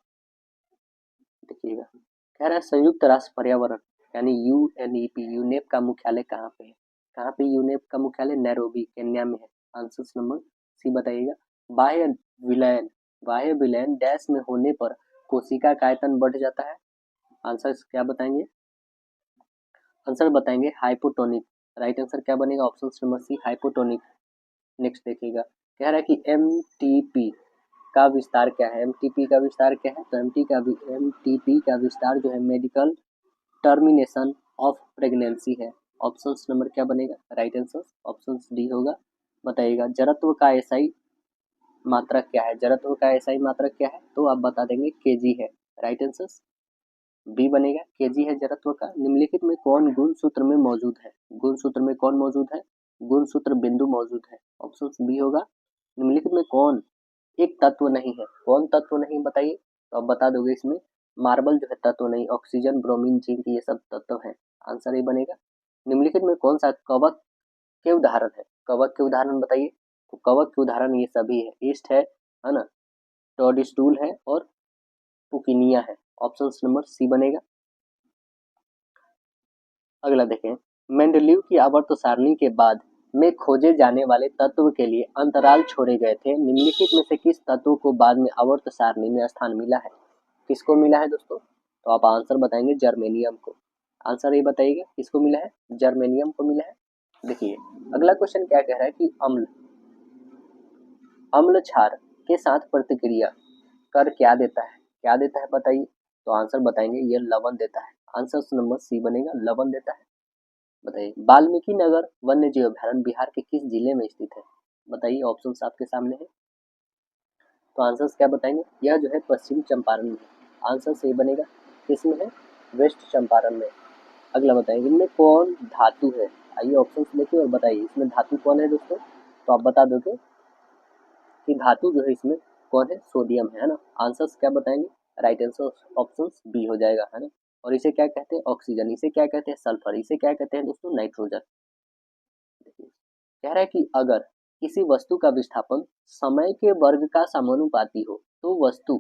देखिएगा, कह रहा है संयुक्त राष्ट्र पर्यावरण यानी यूएनईपी यूनेप का मुख्यालय कहाँ पे है, कहाँ पे यूनेप का मुख्यालय, नैरोबी केन्या में है। आंसर नंबर सी बताइएगा। बाह्य विलयन डैश में होने पर कोशिका का आयतन बढ़ जाता है। आंसर क्या बताएंगे, आंसर बताएंगे हाइपोटोनिक। राइट आंसर क्या बनेगा, option number C hypotonic. Next देखिएगा, कह रहा है कि एमटीपी का विस्तार क्या है, एमटीपी का विस्तार क्या है, तो एमटीपी का विस्तार जो है मेडिकल टर्मिनेशन ऑफ प्रेगनेंसी है। ऑप्शन नंबर क्या बनेगा, राइट आंसर ऑप्शन डी होगा। बताइएगा जड़त्व का एसआई मात्रक क्या है, जड़त्व का एसआई मात्रक क्या है, तो आप बता देंगे केजी है। राइट आंसर बी बनेगा, केजी है जड़त्व का। निम्नलिखित में कौन गुण सूत्र में मौजूद है, गुण सूत्र में कौन मौजूद है, गुण सूत्र बिंदु मौजूद है। ऑप्शन बी होगा। निम्नलिखित में कौन एक तत्व नहीं है, कौन तत्व नहीं बताइए, तो आप बता दोगे इसमें मार्बल जो है तत्व नहीं, ऑक्सीजन ब्रोमीन जिंक ये सब तत्व है। आंसर ये बनेगा। निम्नलिखित में कौन सा कवक के उदाहरण है, कवक के उदाहरण बताइए, तो कवक के उदाहरण ये सभी है, ईस्ट है ना, टोडस्टूल है और पुकिनिया है। ऑप्शन नंबर सी बनेगा। अगला देखें, मेंडलीव की आवर्त सारणी के बाद में खोजे जाने वाले तत्व के लिए अंतराल छोड़े गए थे, निम्नलिखित में से किस तत्व को बाद में आवर्त सारणी में स्थान मिला है, किसको मिला है दोस्तों, तो आप आंसर बताएंगे जर्मेनियम को। आंसर ये बताइएगा किसको मिला है, जर्मेनियम को मिला है। देखिए अगला क्वेश्चन क्या कह रहा है कि अम्ल क्षार के साथ प्रतिक्रिया कर क्या देता है, क्या देता है बताइए, तो आंसर बताएंगे ये लवण देता है। आंसर नंबर सी बनेगा, लवण देता है। बताइए वाल्मीकि नगर वन्य जीव अभ्यारण्य बिहार के किस जिले में स्थित है, बताइए ऑप्शन आपके सामने है, तो आंसर क्या बताएंगे, यह जो है पश्चिम चंपारण में। आंसर सही बनेगा, किसमें है, वेस्ट चंपारण में। अगला बताएंगे इनमें कौन धातु है, आइए ऑप्शन देखिए और बताइए इसमें धातु कौन है दोस्तों, तो आप बता दोगे कि धातु जो है इसमें कौन है, सोडियम है ना। आंसर क्या बताएंगे, राइट आंसर ऑप्शन बी हो जाएगा, है ना। और इसे क्या कहते हैं, ऑक्सीजन, इसे क्या कहते हैं, सल्फर, इसे क्या कहते हैं दोस्तों, नाइट्रोजन। कह रहा है कि अगर किसी वस्तु का विस्थापन समय के वर्ग का समानुपाती हो तो वस्तु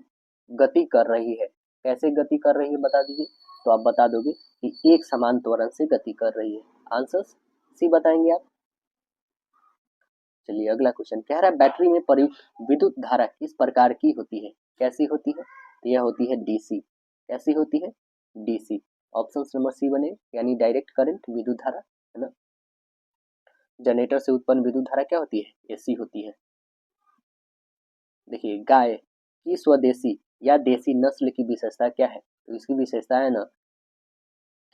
गति कर रही है, कैसे गति कर रही है बता दीजिए, तो आप बता दोगे कि एक समान त्वरण से गति कर रही है। आंसर सी बताएंगे आप। चलिए अगला क्वेश्चन कह रहा है बैटरी में प्रयुक्त विद्युत धारा किस प्रकार की होती है, कैसी होती है, तो यह होती है डीसी, कैसी होती है, डीसी। ऑप्शन नंबर सी बने, यानी डायरेक्ट करंट विद्युत धारा, है ना। जनरेटर से उत्पन्न विद्युत धारा क्या होती है, एसी होती है। देखिए गाय की स्वदेशी या देसी नस्ल की विशेषता क्या है, तो इसकी विशेषता है ना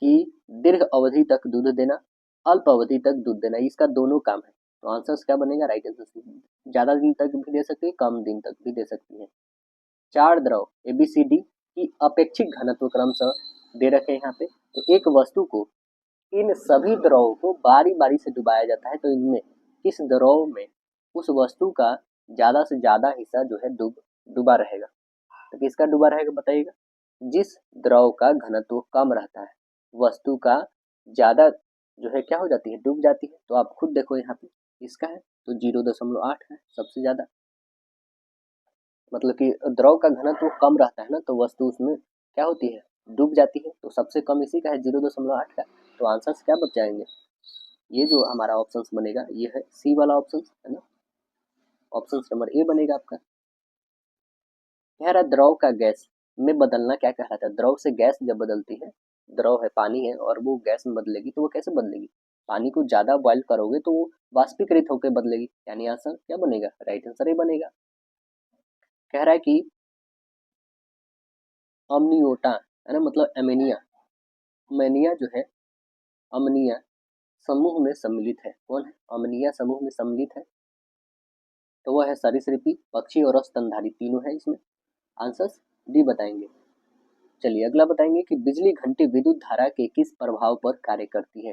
कि दीर्घ अवधि तक दूध देना, अल्प अवधि तक दूध देना, इसका दोनों काम है। तो आंसर क्या बनेगा, राइट आंसर, ज्यादा दिन तक भी दे सकती है, कम दिन तक भी दे सकती है। चार द्रव एबीसीडी की अपेक्षिक घनत्व क्रमशः दे रखे हैं यहाँ पे, तो एक वस्तु को इन सभी द्रवों को बारी बारी से डुबाया जाता है, तो इनमें किस द्रव में उस वस्तु का ज्यादा से ज्यादा हिस्सा जो है डूबा रहेगा, तो किसका डूबा रहेगा बताइएगा, जिस द्रव का घनत्व कम रहता है वस्तु का ज्यादा जो है क्या हो जाती है, डूब जाती है। तो आप खुद देखो यहाँ पे इसका है तो 0.8 है सबसे ज्यादा, मतलब कि द्रव का घनत्व कम रहता है ना तो वस्तु उसमें क्या होती है, डूब जाती है, तो सबसे कम इसी का है 0.8 का। तो आंसर क्या बच जाएंगे, ये जो हमारा ऑप्शन बनेगा ये है सी वाला ऑप्शन, है ना। ऑप्शन नंबर ए बनेगा आपका। कह रहा द्रव का गैस में बदलना क्या कह रहा था, द्रव से गैस जब बदलती है, द्रव है पानी है और वो गैस में बदलेगी तो वो कैसे बदलेगी, पानी को ज्यादा बॉयल करोगे तो वो वाष्पीकृत होकर बदलेगी, यानी आंसर क्या बनेगा, राइट आंसर ही बनेगा। कह रहा है कि अमनियोटा है ना, मतलब एमेनिया, अमेनिया जो है, अमनिया समूह में सम्मिलित है, कौन है, अमनिया समूह में सम्मिलित है। तो वह है सरीसृपी, पक्षी और स्तनधारी, तीनों है इसमें। आंसर्स डी बताएंगे। चलिए अगला बताएंगे कि बिजली घंटी विद्युत धारा के किस प्रभाव पर कार्य करती है।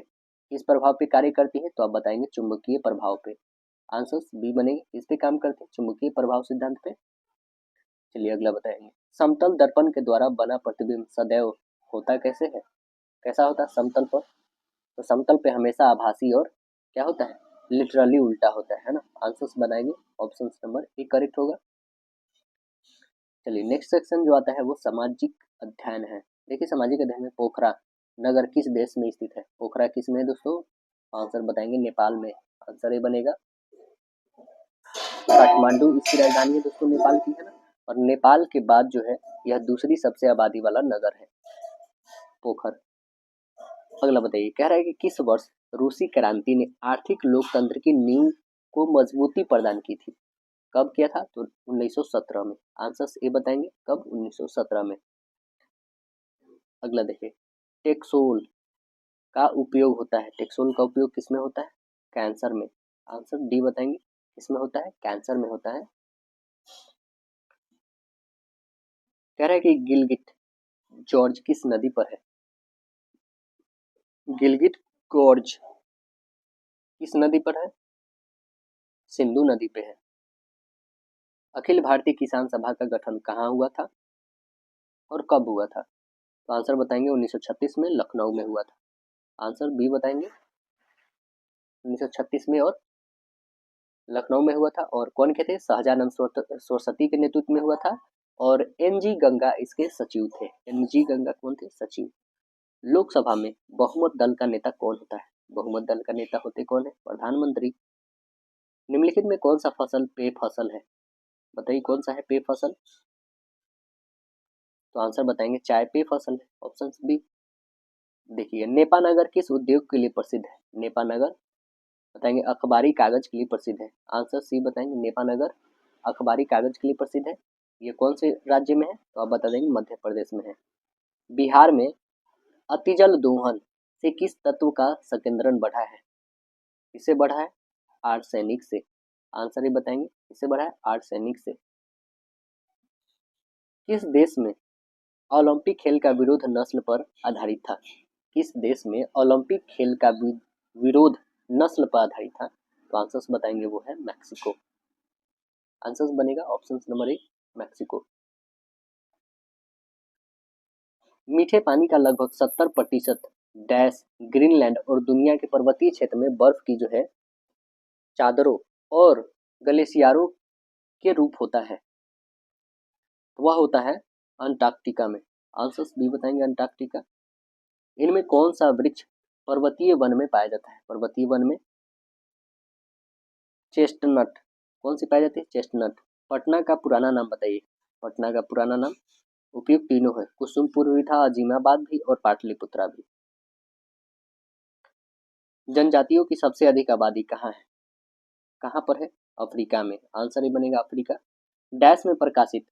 किस प्रभाव पे कार्य करती है, तो आप बताएंगे चुंबकीय प्रभाव पे। आंसर्स बी बनेंगे। किस पे काम करते हैं, चुंबकीय प्रभाव सिद्धांत पे। चलिए अगला बताएंगे, समतल दर्पण के द्वारा बना प्रतिबिंब सदैव होता कैसे है। कैसा होता है समतल पर, तो समतल पे हमेशा आभासी और क्या होता है, लिटरली उल्टा होता है ना। आंसर्स बनाएंगे, ऑप्शन नंबर ए करेक्ट होगा। चलिए नेक्स्ट सेक्शन जो आता है वो सामाजिक अध्ययन है। देखिए सामाजिक अध्ययन में पोखरा नगर किस देश में स्थित है। पोखरा किस में है दोस्तों, आंसर बताएंगे नेपाल में। आंसर ए बनेगा। काठमांडू इसकी राजधानी है दोस्तों नेपाल की, है ना। और नेपाल के बाद जो है यह दूसरी सबसे आबादी वाला नगर है पोखर। अगला बताइए, कह रहा है कि किस वर्ष रूसी क्रांति ने आर्थिक लोकतंत्र की नींव को मजबूती प्रदान की थी। कब किया था, तो 1917 में। आंसर्स ए बताएंगे, कब, 1917 में। अगला देखिए, टेक्सोल का उपयोग होता है। टेक्सोल का उपयोग किसमें होता है, कैंसर में। आंसर डी बताएंगे, किसमें होता है, कैंसर में होता है। कह रहा है कि गिलगिट जॉर्ज किस नदी पर है। गिलगिट गॉर्ज किस नदी पर है, सिंधु नदी पे है। अखिल भारतीय किसान सभा का गठन कहाँ हुआ था और कब हुआ था, तो आंसर बताएंगे 1936 में लखनऊ में हुआ था। आंसर बी बताएंगे, 1936 में और लखनऊ में हुआ था। और कौन के थे, शाहजहान सरस्वती के नेतृत्व में हुआ था। और एनजी गंगा इसके सचिव थे। एनजी गंगा कौन थे, सचिव। लोकसभा में बहुमत दल का नेता कौन होता है। बहुमत दल का नेता होते कौन है, प्रधानमंत्री। निम्नलिखित में कौन सा फसल पेय फसल है, बताइए कौन सा है पेय फसल, तो आंसर बताएंगे चाय पेय फसल है। Option B. देखिए नेपानगर किस उद्योग के लिए प्रसिद्ध है। नेपानगर बताएंगे अखबारी कागज के लिए प्रसिद्ध है। आंसर सी बताएंगे, नेपानगर अखबारी कागज के लिए प्रसिद्ध है। ये कौन से राज्य में है, तो आप बता देंगे मध्य प्रदेश में है। बिहार में अतिजल दोहन से किस तत्व का संकेंद्रण बढ़ा है। किससे बढ़ा है, आर्सेनिक से। आंसर ही बताएंगे, किससे बढ़ा है, आर्सेनिक से। किस देश में ओलंपिक खेल का विरोध नस्ल पर आधारित था। किस देश में ओलंपिक खेल का विरोध नस्ल पर आधारित था, तो आंसर्स बताएंगे वो है मैक्सिको। आंसर्स बनेगा ऑप्शन नंबर ए, मैक्सिको। मीठे पानी का लगभग 70% डैश ग्रीनलैंड और दुनिया के पर्वतीय क्षेत्र में बर्फ की जो है चादरों और ग्लेशियरों के रूप होता है, वह होता है अंटार्कटिका में। आंसर्स बी बताएंगे, अंटार्कटिका। इनमें कौन सा वृक्ष पर्वतीय वन में पाया जाता है। पर्वतीय वन में चेस्टनट कौन सी पाई जाती है, चेस्टनट। पटना का पुराना नाम बताइए। पटना का पुराना नाम उपयुक्त तीनों है, कुसुमपुर भी था, अजीमाबाद भी और पाटलिपुत्रा भी। जनजातियों की सबसे अधिक आबादी कहाँ है, कहाँ पर है, अफ्रीका में। आंसर ही बनेगा अफ्रीका। डैश में प्रकाशित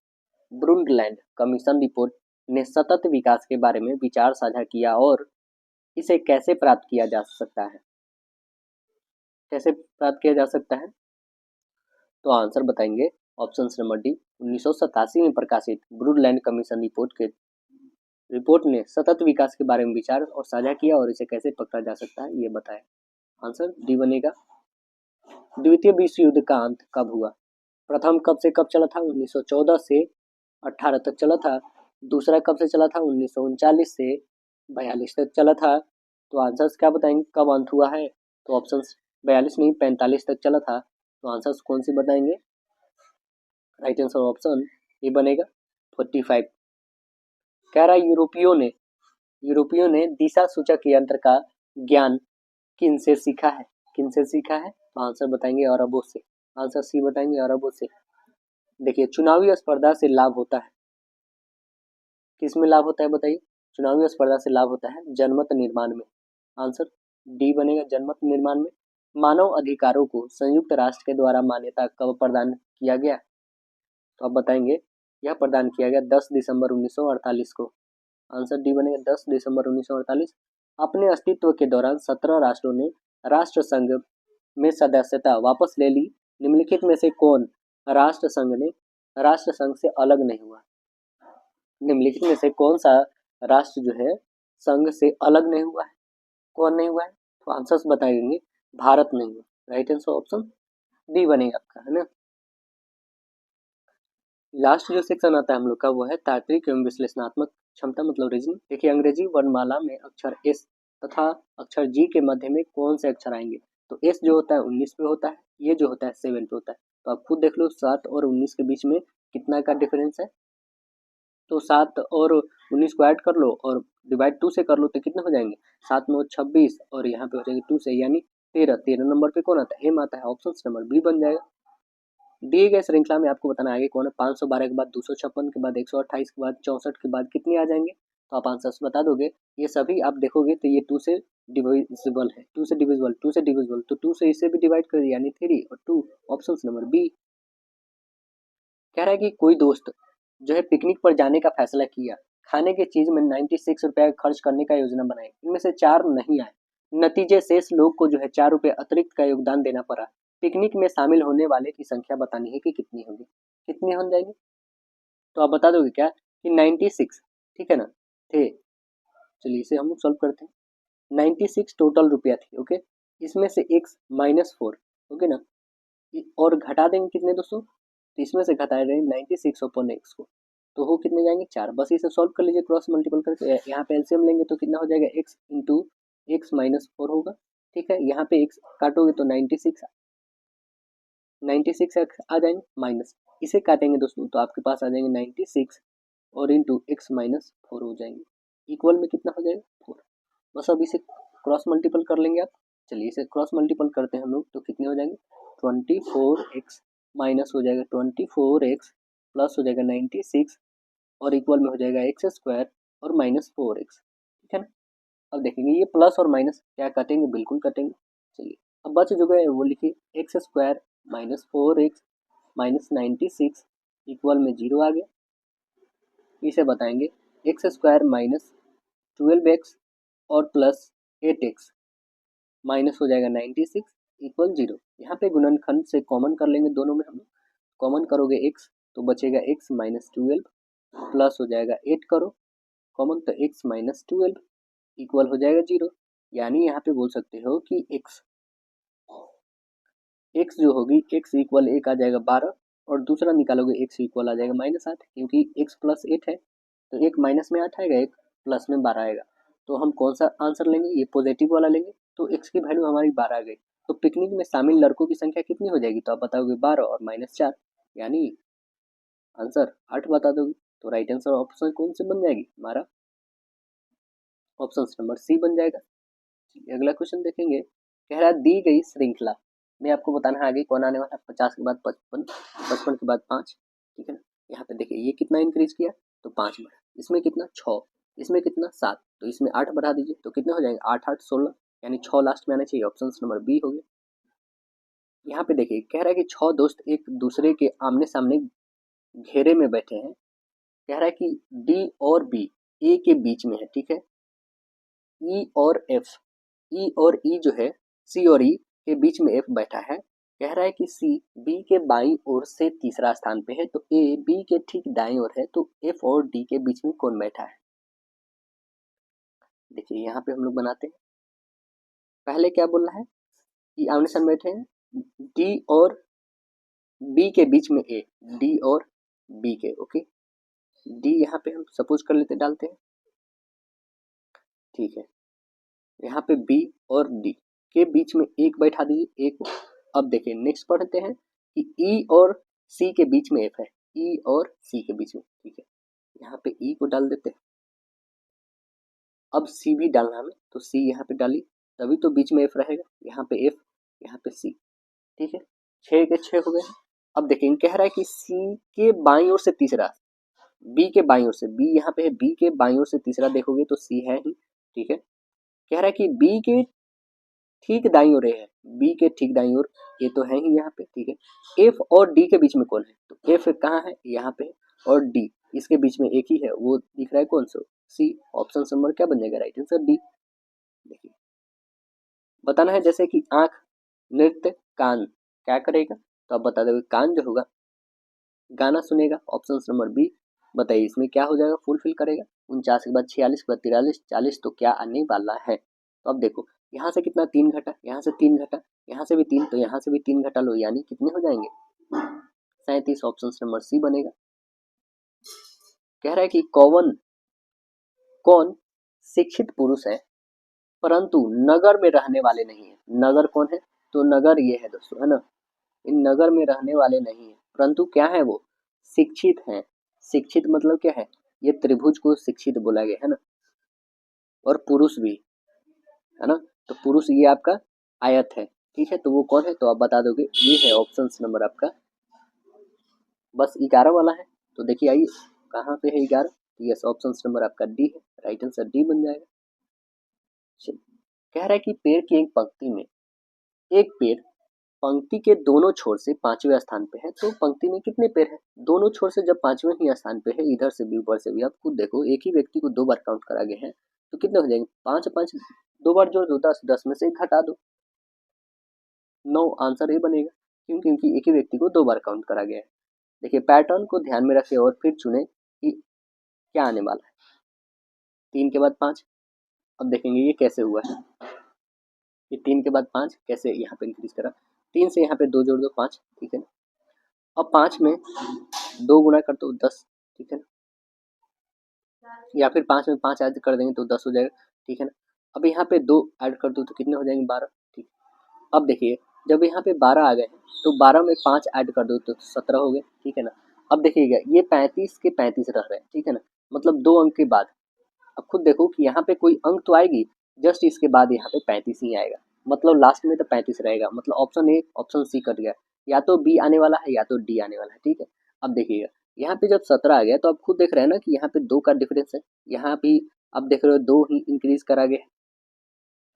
ब्रुंडलैंड कमीशन रिपोर्ट ने सतत विकास के बारे में विचार साझा किया और इसे कैसे प्राप्त किया जा सकता है। कैसे प्राप्त किया जा सकता है, तो आंसर बताएंगे ऑप्शन नंबर डी। 1987 में प्रकाशित ब्रुंडलैंड कमीशन रिपोर्ट ने सतत विकास के बारे में विचार और साझा किया और इसे कैसे पकड़ा जा सकता है ये बताया। आंसर डी बनेगा। द्वितीय विश्व युद्ध का अंत कब हुआ। प्रथम कब से कब चला था, 1914 से 18 तक चला था। दूसरा कब से चला था, 1939 से 42 तक चला था। तो आंसर्स क्या बताएंगे, कब अंत हुआ है, तो ऑप्शन 42 नहीं 45 तक चला था। तो आंसर्स कौन सी बताएंगे, राइट आंसर ऑप्शन ये बनेगा 45। कह रहा यूरोपियों ने दिशा सूचक यंत्र का ज्ञान किन से सीखा है। किन से सीखा है, तो आंसर बताएंगे अरबों से। आंसर सी बताएंगे, अरबों से। देखिए चुनावी स्पर्धा से लाभ होता है, किस में लाभ होता है बताइए, चुनावी स्पर्धा से लाभ होता है जनमत निर्माण में। आंसर डी बनेगा, जनमत निर्माण में। मानव अधिकारों को संयुक्त राष्ट्र के द्वारा मान्यता कब प्रदान किया गया, तो आप बताएंगे यह प्रदान किया गया 10 दिसंबर 1948 को। आंसर डी बनेगा 10 दिसंबर 1948। अपने अस्तित्व के दौरान 17 राष्ट्रों ने राष्ट्र संघ में सदस्यता वापस ले ली, निम्नलिखित में से कौन राष्ट्र संघ से अलग नहीं हुआ? निम्नलिखित में से कौन सा राष्ट्र जो है संघ से अलग नहीं हुआ है? कौन नहीं हुआ है? तो आंसर्स बताएंगे, भारत नहीं हुआ। राइट आंसर ऑप्शन डी बनेगा आपका, है ना। लास्ट जो सेक्शन आता है हम लोग का वो है तार्किक एवं विश्लेषणात्मक क्षमता, मतलब रीजनिंग। देखिए, अंग्रेजी वर्णमाला में अक्षर एस तथा अक्षर जी के मध्य में कौन से अक्षर आएंगे? तो एस जो होता है 19 पे होता है, ये जो होता है 7 पे होता है। तो आप खुद देख लो 7 और 19 के बीच में कितना का डिफरेंस है। तो 7 और 19 को ऐड कर लो और डिवाइड 2 से कर लो तो कितने हो जाएंगे? 7 9 26 और यहाँ पे हो जाएगी 2 से, यानी 13 नंबर पे कौन आता है? एम आता है। ऑप्शन नंबर बी बन जाएगा। दिए गए श्रृंखला में आपको बताना आगे कौन है। 512 के बाद 256 के बाद 128 के बाद 64 के बाद कितने आ जाएंगे? तो आप आंसर्स बता दोगे। ये सभी आप देखोगे तो ये 2 से डिविजिबल है, 2 से डिविजिबल, तो 2 से इसे भी डिवाइड कर दिया, यानी 3 और 2। Option number B. कह रहा है कि कोई दोस्त जो है पिकनिक पर जाने का फैसला किया, खाने की चीज में 96 रुपया खर्च करने का योजना बनाई, इनमें से 4 नहीं आए, नतीजे शेष लोग को जो है 4 रुपये अतिरिक्त का योगदान देना पड़ा। पिकनिक में शामिल होने वाले की संख्या बतानी है कि कितनी होगी? कितनी हो जाएगी? तो आप बता दोगे क्या कि 96, ठीक है ना, थे। चलिए इसे हम सॉल्व करते हैं। 96 टोटल रुपया थी, ओके। इसमें से x -4, ओके ना, और घटा देंगे कितने दोस्तों? तो इसमें से घटा रहे 96 अपॉन x को, तो हो कितने जाएंगे? 4। बस इसे सॉल्व कर लीजिए क्रॉस मल्टीपल करके। यहाँ पे एलसीएम लेंगे तो कितना हो जाएगा? x इंटू एक्स -4 होगा, ठीक है। यहाँ पे x काटोगे तो 96 आ जाएंगे, माइनस इसे काटेंगे दोस्तों तो आपके पास आ जाएंगे 96 और इंटू एक्स -4 हो जाएंगे। इक्वल में कितना हो जाएगा? 4। बस अब इसे क्रॉस मल्टीपल कर लेंगे आप। चलिए इसे क्रॉस मल्टीपल करते हैं हम लोग तो कितने हो जाएंगे? 24x माइनस हो जाएगा 24x प्लस हो जाएगा 96 और इक्वल में हो जाएगा x² और -4x, ठीक है ना। अब देखेंगे ये प्लस और माइनस क्या कटेंगे? बिल्कुल कटेंगे। चलिए अब बच जो गए वो लिखिए, x² -4x -96 इक्वल में 0 आ गया। इसे बताएंगे x² -12x और प्लस 8x माइनस हो जाएगा 96 इक्वल 0। यहाँ पे गुणनखंड से कॉमन कर लेंगे, दोनों में हम लोग कॉमन करोगे x तो बचेगा x -12 प्लस हो जाएगा 8 करो कॉमन तो x -12 इक्वल हो जाएगा 0। यानी यहाँ पे बोल सकते हो कि x जो होगी x इक्वल 1 आ जाएगा 12 और दूसरा निकालोगे x इक्वल आ जाएगा -8, क्योंकि x प्लस 8 है तो 1 माइनस में 8 आएगा, 1 प्लस में 12 आएगा। तो हम कौन सा आंसर लेंगे? ये पॉजिटिव वाला लेंगे। तो x की वैल्यू हमारी 12 आ गई। तो पिकनिक में शामिल लड़कों की संख्या कितनी हो जाएगी? तो आप बताओगे 12 और -4, यानी आंसर 8 बता दोगे। तो राइट आंसर ऑप्शन कौन से बन जाएगी? हमारा ऑप्शन नंबर सी बन जाएगा। अगला क्वेश्चन देखेंगे। कह रहा है दी गई श्रृंखला में आपको बताना है आगे कौन आने वाला है। 50 के बाद 55, 55 के बाद 5, ठीक है ना। यहाँ पे देखिए ये कितना इंक्रीज किया तो 5 बढ़ा, इसमें कितना 6, इसमें कितना 7, तो इसमें 8 बढ़ा दीजिए तो कितने हो जाएंगे? 8 8 16, यानी 6 लास्ट में आना चाहिए। ऑप्शन नंबर बी हो गया। यहाँ पे देखिए कह रहा है कि 6 दोस्त एक दूसरे के आमने सामने घेरे में बैठे हैं। कह रहा है कि डी और बी ए के बीच में है, ठीक है। ई और एफ, ई और ई जो है सी और ई के बीच में एफ बैठा है। कह रहा है कि सी बी के बाईं ओर से तीसरा स्थान पे है, तो ए बी के ठीक दाईं ओर है, तो एफ और डी के बीच में कौन बैठा है? देखिए यहाँ पे हम लोग बनाते हैं। पहले क्या बोल रहा है कि आमने सामने बैठे हैं डी और बी के बीच में ए, डी और बी के, ओके। डी यहाँ पे हम सपोज कर लेते डालते हैं, ठीक है। यहाँ पे बी और डी के बीच में एक बैठा दीजिए, एक। अब देखिए नेक्स्ट पढ़ते हैं कि ई और सी के बीच में एफ है, ई और सी के बीच में, ठीक है। यहाँ पे ई को डाल देते हैं। अब सी भी डालना हमें, तो सी यहाँ पे डाली तभी तो बीच में एफ रहेगा। यहाँ पे एफ, यहाँ पे सी, ठीक है। 6 के 6 हो गए। अब देखेंगे कह रहा है कि सी के बाईं ओर से तीसरा, बी के बाईं ओर से, बी यहाँ पे है, बी के बाईं ओर से तीसरा देखोगे तो सी है ही, ठीक है। कह रहा है कि बी के ठीक दाईं ओर है, बी के ठीक दाईं ओर ये तो है ही यहाँ पे, ठीक है। एफ और डी के बीच में कौन है? तो एफ कहाँ है? यहाँ पे है, और डी इसके बीच में एक ही है, वो दिख रहा है कौन सा? सी। ऑप्शन नंबर क्या बन जाएगा? Right answer D. देखिए बताना है जैसे कि आंख, नृत्य, कान क्या करेगा? तो आप बता दोगे कान जो होगा गाना सुनेगा, ऑप्शन नंबर बी। बताइए इसमें क्या हो जाएगा, फुलफिल करेगा। 49 के बाद 46 के बाद 43, 40 तो क्या आने वाला है। तो अब देखो यहाँ से कितना 3 घटा, यहाँ से 3 घटा, यहाँ से भी 3, तो यहाँ से भी 3 घटा लो, यानी कितने हो जाएंगे 37। ऑप्शन नंबर सी बनेगा। कह रहा है कि कौन शिक्षित पुरुष है परंतु नगर में रहने वाले नहीं है। नगर कौन है, तो नगर ये है दोस्तों, है ना। इन नगर में रहने वाले नहीं है परंतु क्या है वो शिक्षित हैं। शिक्षित मतलब क्या है, ये त्रिभुज को शिक्षित बोला गया है ना, और पुरुष भी है ना। तो पुरुष ये आपका आयत है, ठीक है। तो वो कौन है, तो आप बता दोगे ये है ऑप्शन नंबर आपका बस 11 वाला है। तो देखिए आइए कहाँ पे है 11, यस ऑप्शन नंबर आपका डी है, राइट आंसर डी बन जाएगा। कह रहा है कि पेड़ की एक पंक्ति में एक पेड़ पंक्ति के दोनों छोर से 5वें स्थान पे है, तो पंक्ति में कितने पेड़ है, दोनों छोर से जब 5वें ही स्थान पे है, इधर से भी ऊपर से भी, आप खुद देखो एक ही व्यक्ति को 2 बार काउंट करा गए हैं, तो कितने हो जाएंगे 5 5, 2 बार जोड़ दो 10, 10 में से 1 घटा दो 9, आंसर ए बनेगा। क्यों, क्योंकि एक ही व्यक्ति को 2 बार काउंट करा गया है। देखिए पैटर्न को ध्यान में रखें और फिर चुने कि क्या आने वाला है। 3 के बाद 5, अब देखेंगे ये कैसे हुआ है, ये 3 के बाद 5 कैसे यहाँ पे इंक्रीज करा। 3 से यहाँ पे 2 जोड़ दो 5, ठीक है ना। अब 5 में 2 गुना कर दो 10, ठीक है ना, या फिर 5 में 5 ऐड कर देंगे तो 10 हो जाएगा, ठीक है ना। अब यहाँ पे 2 ऐड कर दो तो कितने हो जाएंगे 12, ठीक। अब देखिए जब यहाँ पे 12 आ गए तो 12 में 5 ऐड कर दो तो 17 हो गए, ठीक है ना। अब देखिएगा ये 35 के 35 रह रहे हैं, ठीक है ना, मतलब 2 अंक के बाद। अब खुद देखो कि यहाँ पे कोई अंक तो आएगी, जस्ट इसके बाद यहाँ पे 35 ही आएगा, मतलब लास्ट में तो 35 रहेगा, मतलब option A option C cut गया, या तो बी आने वाला है या तो डी आने वाला है, ठीक है। अब देखिएगा यहाँ पे जब 17 आ गया तो आप खुद देख रहे हैं ना कि यहाँ पे 2 का डिफरेंस है, यहाँ भी आप देख रहे हो 2 ही इंक्रीज करा गया,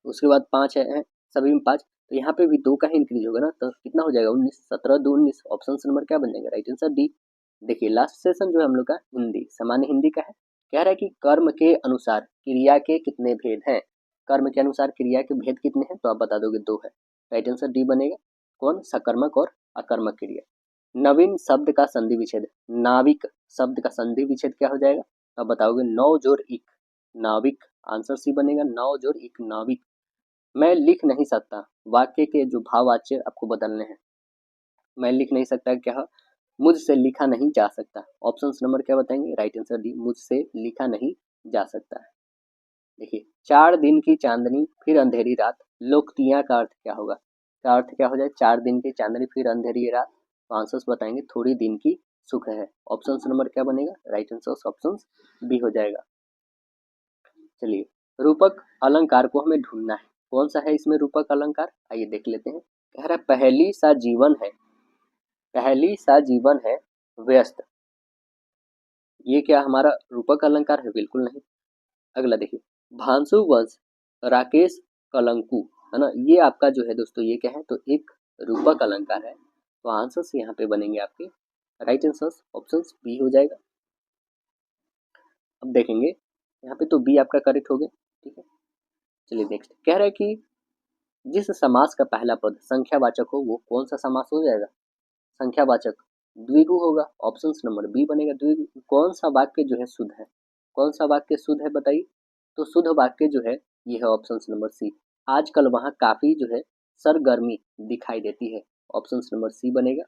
उसके बाद 5 है सभी में 5, तो यहाँ पे भी 2 का ही इंक्रीज होगा ना, तो कितना हो जाएगा 19, 17 2 19, ऑप्शन नंबर क्या बन जाएगा, राइट आंसर डी। देखिए लास्ट सेशन जो है हम लोग का हिंदी सामान्य हिंदी का है। कह रहा है कि कर्म के अनुसार क्रिया के कितने भेद हैं, कर्म के अनुसार क्रिया के भेद कितने हैं, तो आप बता दोगे 2 है, राइट आंसर डी बनेगा। कौन, सकर्मक और अकर्मक क्रिया। नवीन शब्द का संधि विच्छेद, नाविक शब्द का संधि विच्छेद क्या हो जाएगा, तो आप बताओगे 9 जोड़ 1 नाविक, आंसर सी बनेगा 9 जोड़ 1 नाविक। मैं लिख नहीं सकता, वाक्य के जो भाववाच्य आपको बदलने हैं। मैं लिख नहीं सकता क्या, मुझसे लिखा नहीं जा सकता, ऑप्शन नंबर क्या बताएंगे, राइट आंसर डी, मुझसे लिखा नहीं जा सकता है। देखिए 4 दिन की चांदनी फिर अंधेरी रात, लोकतियाँ का अर्थ क्या होगा, का अर्थ क्या हो जाए 4 दिन की चांदनी फिर अंधेरी रात, तो आंसर्स बताएंगे थोड़ी दिन की सुख है, ऑप्शन नंबर क्या बनेगा, राइट आंसर ऑप्शन बी हो जाएगा। चलिए रूपक अलंकार को हमें ढूंढना है, कौन सा है इसमें रूपक अलंकार, आइए देख लेते हैं। कह रहा है पहली सा जीवन है, पहली सा जीवन है व्यस्त, ये क्या हमारा रूपक अलंकार है, बिल्कुल नहीं। अगला देखिए भांसु वंश राकेश कलंकु, है ना, ये आपका जो है दोस्तों ये क्या है, तो एक रूपक अलंकार है, तो आंसर्स यहाँ पे बनेंगे आपके, राइट आंसर्स ऑप्शन बी हो जाएगा। अब देखेंगे यहाँ पे तो बी आपका करेक्ट हो गया, ठीक है। चलिए नेक्स्ट कह रहा है कि जिस समास का पहला पद संख्यावाचक हो वो कौन सा समास हो जाएगा, संख्यावाचक द्विगु होगा, ऑप्शन नंबर बी बनेगा द्विगु। कौन सा वाक्य जो है शुद्ध है, कौन सा वाक्य शुद्ध है बताइए, तो शुद्ध वाक्य जो है ये है ऑप्शन नंबर सी, आजकल वहाँ काफी जो है सरगर्मी दिखाई देती है, ऑप्शन नंबर सी बनेगा।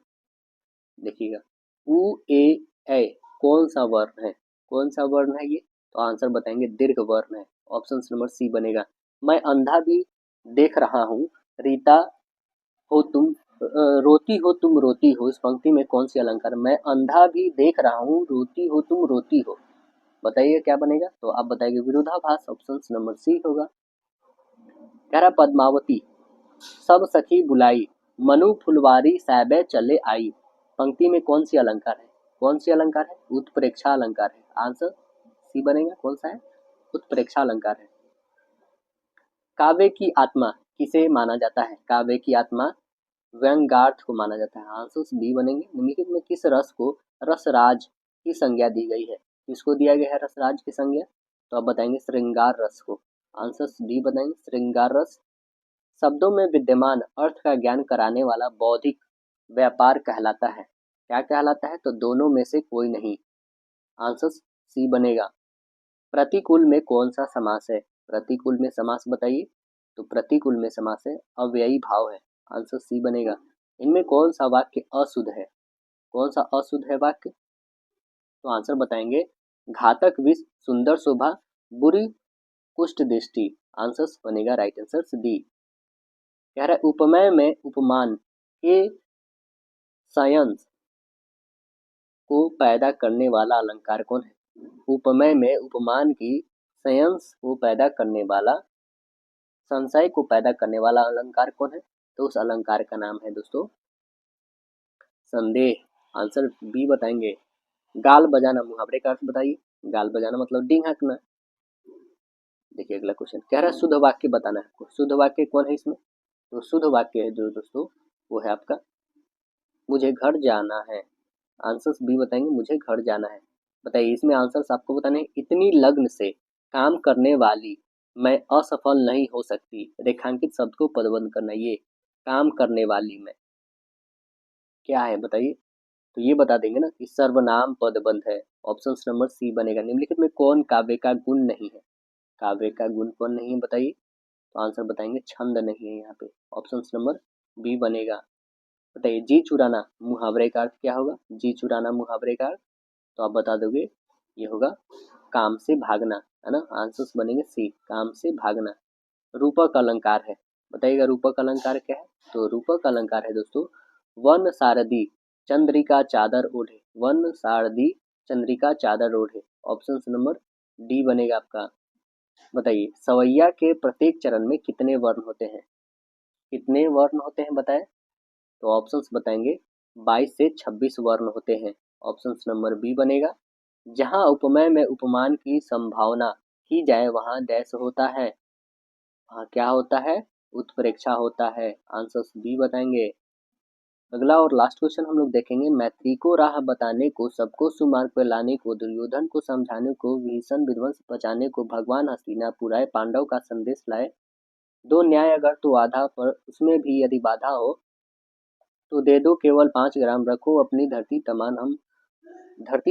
देखिएगा उ ए ए कौन सा वर्ण है, कौन सा वर्ण है ये, तो आंसर बताएंगे दीर्घ वर्ण है, ऑप्शन नंबर सी बनेगा। मैं अंधा भी देख रहा हूँ, रीता हो तुम रोती हो तुम रोती हो, इस पंक्ति में कौन सी अलंकार, मैं अंधा भी देख रहा हूँ रोती हो तुम रोती हो, बताइए क्या बनेगा, तो आप बताइए विरोधाभास, ऑप्शन नंबर सी होगा। कह रहा पद्मावती सब सखी बुलाई, मनु फुलवारी सैबे चले आई, पंक्ति में कौन सी अलंकार है, कौन सी अलंकार है, उत्प्रेक्षा अलंकार है, आंसर सी बनेगा, कौन सा है, उत्प्रेक्षा अलंकार है। काव्य की आत्मा किसे माना जाता है, काव्य की आत्मा व्यंग्यार्थ को माना जाता है, आंसर बी बनेंगे। निम्नलिखित में किस रस को रसराज की संज्ञा दी गई है, किसको दिया गया है रसराज की संज्ञा, तो आप बताएंगे श्रृंगार रस को, आंसर डी बताएंगे श्रृंगार रस। शब्दों में विद्यमान अर्थ का ज्ञान कराने वाला बौद्धिक व्यापार कहलाता है? क्या कहलाता है? तो दोनों में से कोई नहीं। आंसर सी बनेगा। प्रतिकूल में कौन सा समास है? प्रतिकूल में समास बताइए। तो प्रतिकूल में समास है अव्ययी भाव है। आंसर सी बनेगा। इनमें कौन सा वाक्य अशुद्ध है? कौन सा अशुद्ध है वाक्य? तो आंसर बताएंगे घातक विष सुंदर शोभा बुरी कुष्ठ दृष्टि। आंसर बनेगा राइट आंसर डी। कह रहा है उपमेय में उपमान के संयंत्र को पैदा करने वाला अलंकार कौन है? उपमेय में उपमान की संयंत्र को पैदा करने वाला, संशय को पैदा करने वाला अलंकार कौन है? तो उस अलंकार का नाम है दोस्तों संदेह। आंसर बी बताएंगे। गाल बजाना मुहावरे का अर्थ बताइए। गाल बजाना मतलब डींग हाँकना। देखिए अगला क्वेश्चन कह रहा है शुद्ध वाक्य बताना है। शुद्ध वाक्य कौन है इसमें? तो शुद्ध वाक्य है जो दोस्तों वो है आपका मुझे घर जाना है। आंसर्स बी बताएंगे मुझे घर जाना है। बताइए इसमें आंसर्स आपको बताने हैं। इतनी लग्न से काम करने वाली मैं असफल नहीं हो सकती। रेखांकित शब्द को पदबंध करना। ये काम करने वाली मैं क्या है बताइए? तो ये बता देंगे ना कि सर्वनाम पदबंध है। ऑप्शन नंबर सी बनेगा। निम्नलिखित में कौन काव्य का गुण नहीं है? काव्य का गुण कौन नहीं है बताइए? तो आंसर बताएंगे छंद नहीं है यहाँ पे। ऑप्शन नंबर बी बनेगा। बताइए जी चुराना मुहावरे का अर्थ क्या होगा? जी चुराना मुहावरे का अर्थ तो आप बता दोगे ये होगा काम से भागना, है ना। आंसर्स बनेंगे सी काम से भागना। रूपक अलंकार है। बताइएगा रूपक अलंकार क्या है? तो रूपक अलंकार है दोस्तों वन सारदी चंद्रिका चादर ओढ़े। वन सारदी चंद्रिका चादर ओढ़े। ऑप्शन नंबर डी बनेगा आपका। बताइए सवैया के प्रत्येक चरण में कितने वर्ण होते हैं? कितने वर्ण होते हैं बताएं? तो ऑप्शंस बताएंगे 22 से 26 वर्ण होते हैं। ऑप्शन नंबर बी बनेगा। जहां उपमेय में उपमान की संभावना की जाए वहां डैश होता है। वहां क्या होता है? उत्प्रेक्षा होता है। आंसर्स बी बताएंगे। अगला और लास्ट क्वेश्चन हम लोग देखेंगे। मैत्री को राह बताने को, सबको सुमार्ग पर लाने को, दुर्योधन को समझाने को, भीषण विध्वंस बचाने को, भगवान हस्तिनापुर आए, पांडव का संदेश लाए, दो न्याय अगर तो आधा पर उसमें भी यदि बाधा हो तो दे दो केवल 5 ग्राम, रखो अपनी धरती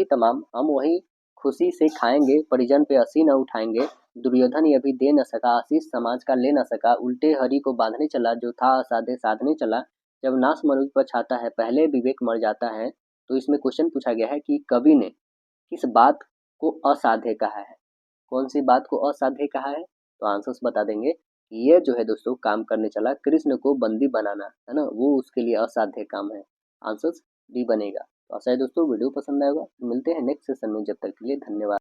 तमाम हम वही खुशी से खाएंगे, परिजन पे हंसी न उठाएंगे, दुर्योधन ये भी दे न सका, आशीष समाज का ले न सका, उल्टे हरि को बांधने चला, जो था असाधे साधने चला, जब नाश मनुष्य पर छाता है पहले विवेक मर जाता है। तो इसमें क्वेश्चन पूछा गया है कि कवि ने किस बात को असाध्य कहा है? कौन सी बात को असाध्य कहा है? तो आंसर्स बता देंगे। ये जो है दोस्तों काम करने चला कृष्ण को बंदी बनाना, है ना, वो उसके लिए असाध्य काम है। आंसर्स डी बनेगा। तो आशा है दोस्तों वीडियो पसंद आएगा। मिलते हैं नेक्स्ट सेशन में, जब तक के लिए धन्यवाद।